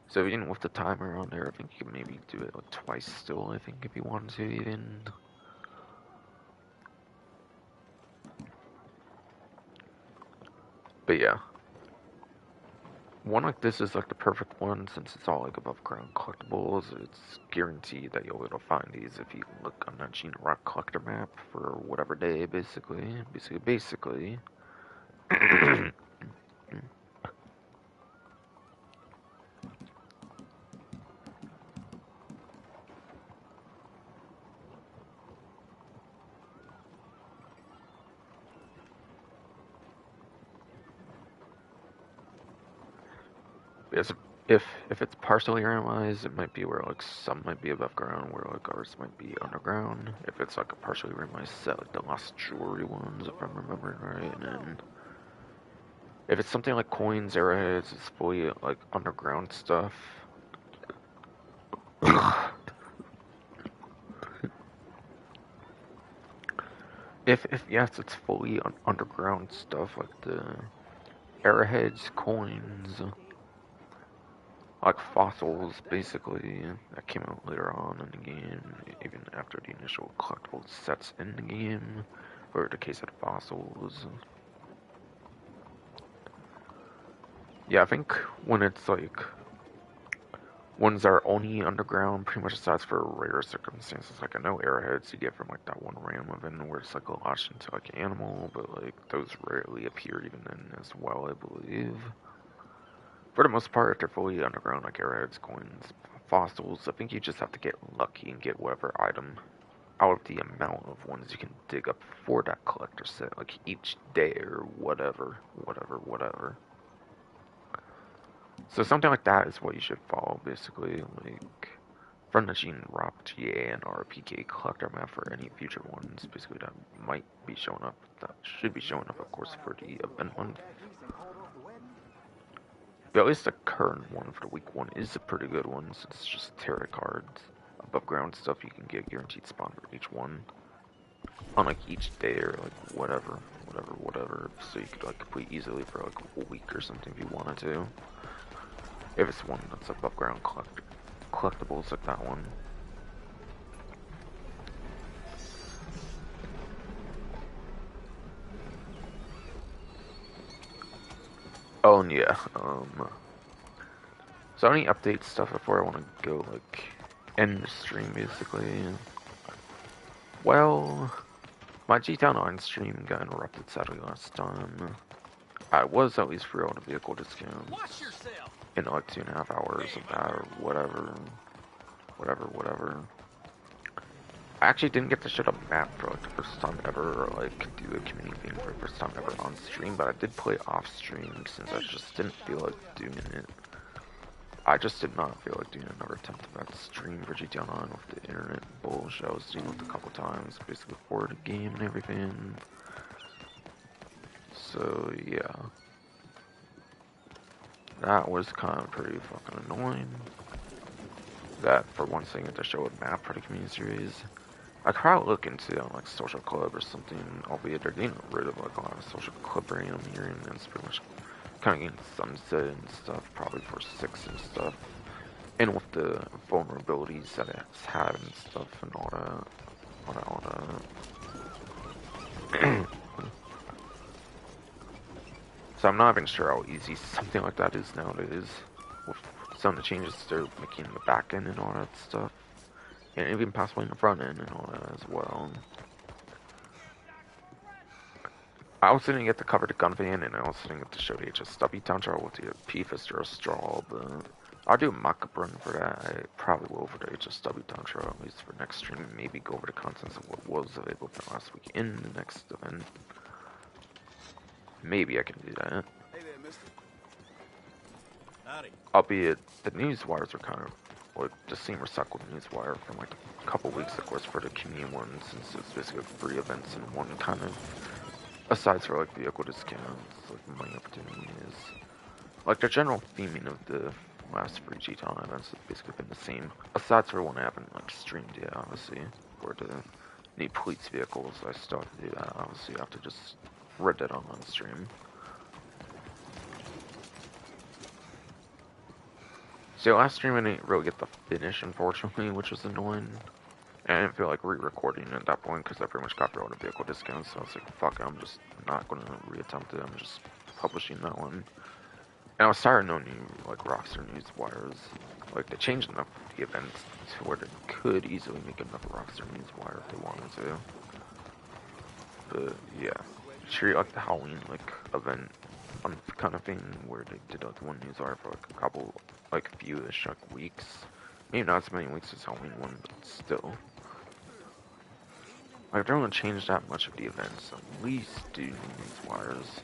S1: So even with the timer on there, I think you can maybe do it like twice still, I think, if you wanted to even. But yeah. One like this is like the perfect one since it's all like above ground collectibles. It's guaranteed that you'll be able to find these if you look on that Gene Rock collector map for whatever day, basically. Yes, if it's partially randomized, it might be where like some might be above ground, where like ours might be underground. If it's like a partially randomized set, like the Lost Jewelry ones, if I'm remembering right, and then if it's something like coins, arrowheads, it's fully like underground stuff. if yes, it's fully underground stuff like the arrowheads, coins. Like fossils, basically, that came out later on in the game, even after the initial collectible sets in the game, or the case of the fossils. Yeah, I think when it's like ones that are only underground, pretty much aside for rare circumstances, like I know arrowheads you get from like that one random event where it's like a latch into like an animal, but like those rarely appear even then as well, I believe. For the most part, if they're fully underground, like arrowheads, coins, fossils, I think you just have to get lucky and get whatever item out of the amount of ones you can dig up for that collector set, like each day or whatever. So something like that is what you should follow, basically, like from the Gene Rock GA and RPK collector map for any future ones, basically that might be showing up, that should be showing up, of course, for the event month. But at least the current one for the week 1 is a pretty good one, since it's just tarot cards. Above ground stuff you can get guaranteed spawn for each one. On like each day or like whatever. So you could like complete easily for like a week or something if you wanted to. If it's one that's above ground collectibles like that one. Oh, and yeah, so any update stuff before I want to go, like, end the stream, basically. Well, my GTA 9 stream got interrupted sadly last time. I was at least free on a vehicle discount in like 2.5 hours of that, or whatever. I actually didn't get to shut up map for like the first time ever, or like do a community thing for the first time ever on stream, but I did play off stream since I just didn't feel like doing it. I just did not feel like doing another attempt about to stream for GTA Online with the internet bullshit I was dealing with a couple times, basically for the game and everything. So yeah, that was kind of pretty fucking annoying. That for one thing, to show a map for the community series. I could probably look into it on like Social Club or something, albeit they're getting rid of like a lot of Social Club random here, and it's pretty much kind of getting sunset and stuff, probably for 6 and stuff. And with the vulnerabilities that it's had and stuff and all that. So I'm not even sure how easy something like that is nowadays. With some of the changes they're making in the back end and all that stuff. And even possibly in the front end and all that as well. I also didn't get to cover the gun van, and I also didn't get to show the HSW Tantra with the PFIS or Straw, but I'll do a mock-up run for that. I probably will for the HSW Tantra, at least for next stream. Maybe go over the contents of what was available for last week in the next event. Maybe I can do that.
S2: Hey there, mister. Howdy.
S1: Albeit, the news wires are kind of like the same recycled news wire from like a couple weeks, of course, for the community one, since it's basically 3 events in one kind of. Aside for like vehicle discounts, like money opportunities, like the general theming of the last free GTA events has basically been the same. Aside for one I haven't like streamed yet, obviously, for the new police vehicles, I still have to do that. Obviously, I have to just read that on stream. So last stream I didn't really get the finish, unfortunately, which was annoying. And I didn't feel like re-recording at that point because I pretty much got through all the vehicle discounts, so I was like, fuck it, I'm just not gonna reattempt it, I'm just publishing that one. And I was tired of no new, like, Rockstar News wires. Like, they changed enough of the events to where they could easily make another Rockstar News wire if they wanted to. But, yeah. Treat like the Halloween, like, event kind of thing where they did, like, one news wire for, like, a couple, like, a few-ish, like, weeks. Maybe not as many weeks as Halloween one, but still. Like, if they're gonna change that much of the events, at least do news wires.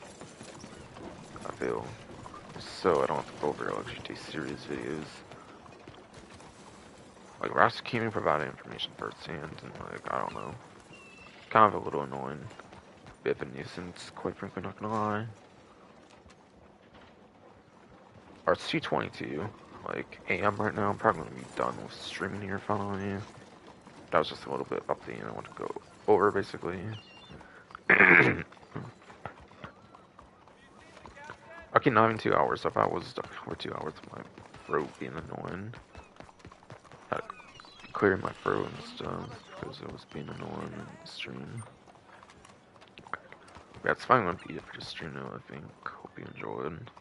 S1: I feel. So I don't have to go over like GTA series videos. Like, Rockstar can't even provide information firsthand, and like, I don't know. Kind of a little annoying. Bit of a nuisance, quite frankly, not gonna lie. Or it's 2:22, like, AM right now. I'm probably gonna be done with streaming here finally. That was just a little bit update I want to go over, basically. Okay, not even 2 hours. If I was stuck for 2 hours, my throat being annoying. Had to clear my throat and stuff because it was being annoying in the stream. Yeah, it's finally gonna be it for the stream now, I think. Hope you enjoyed.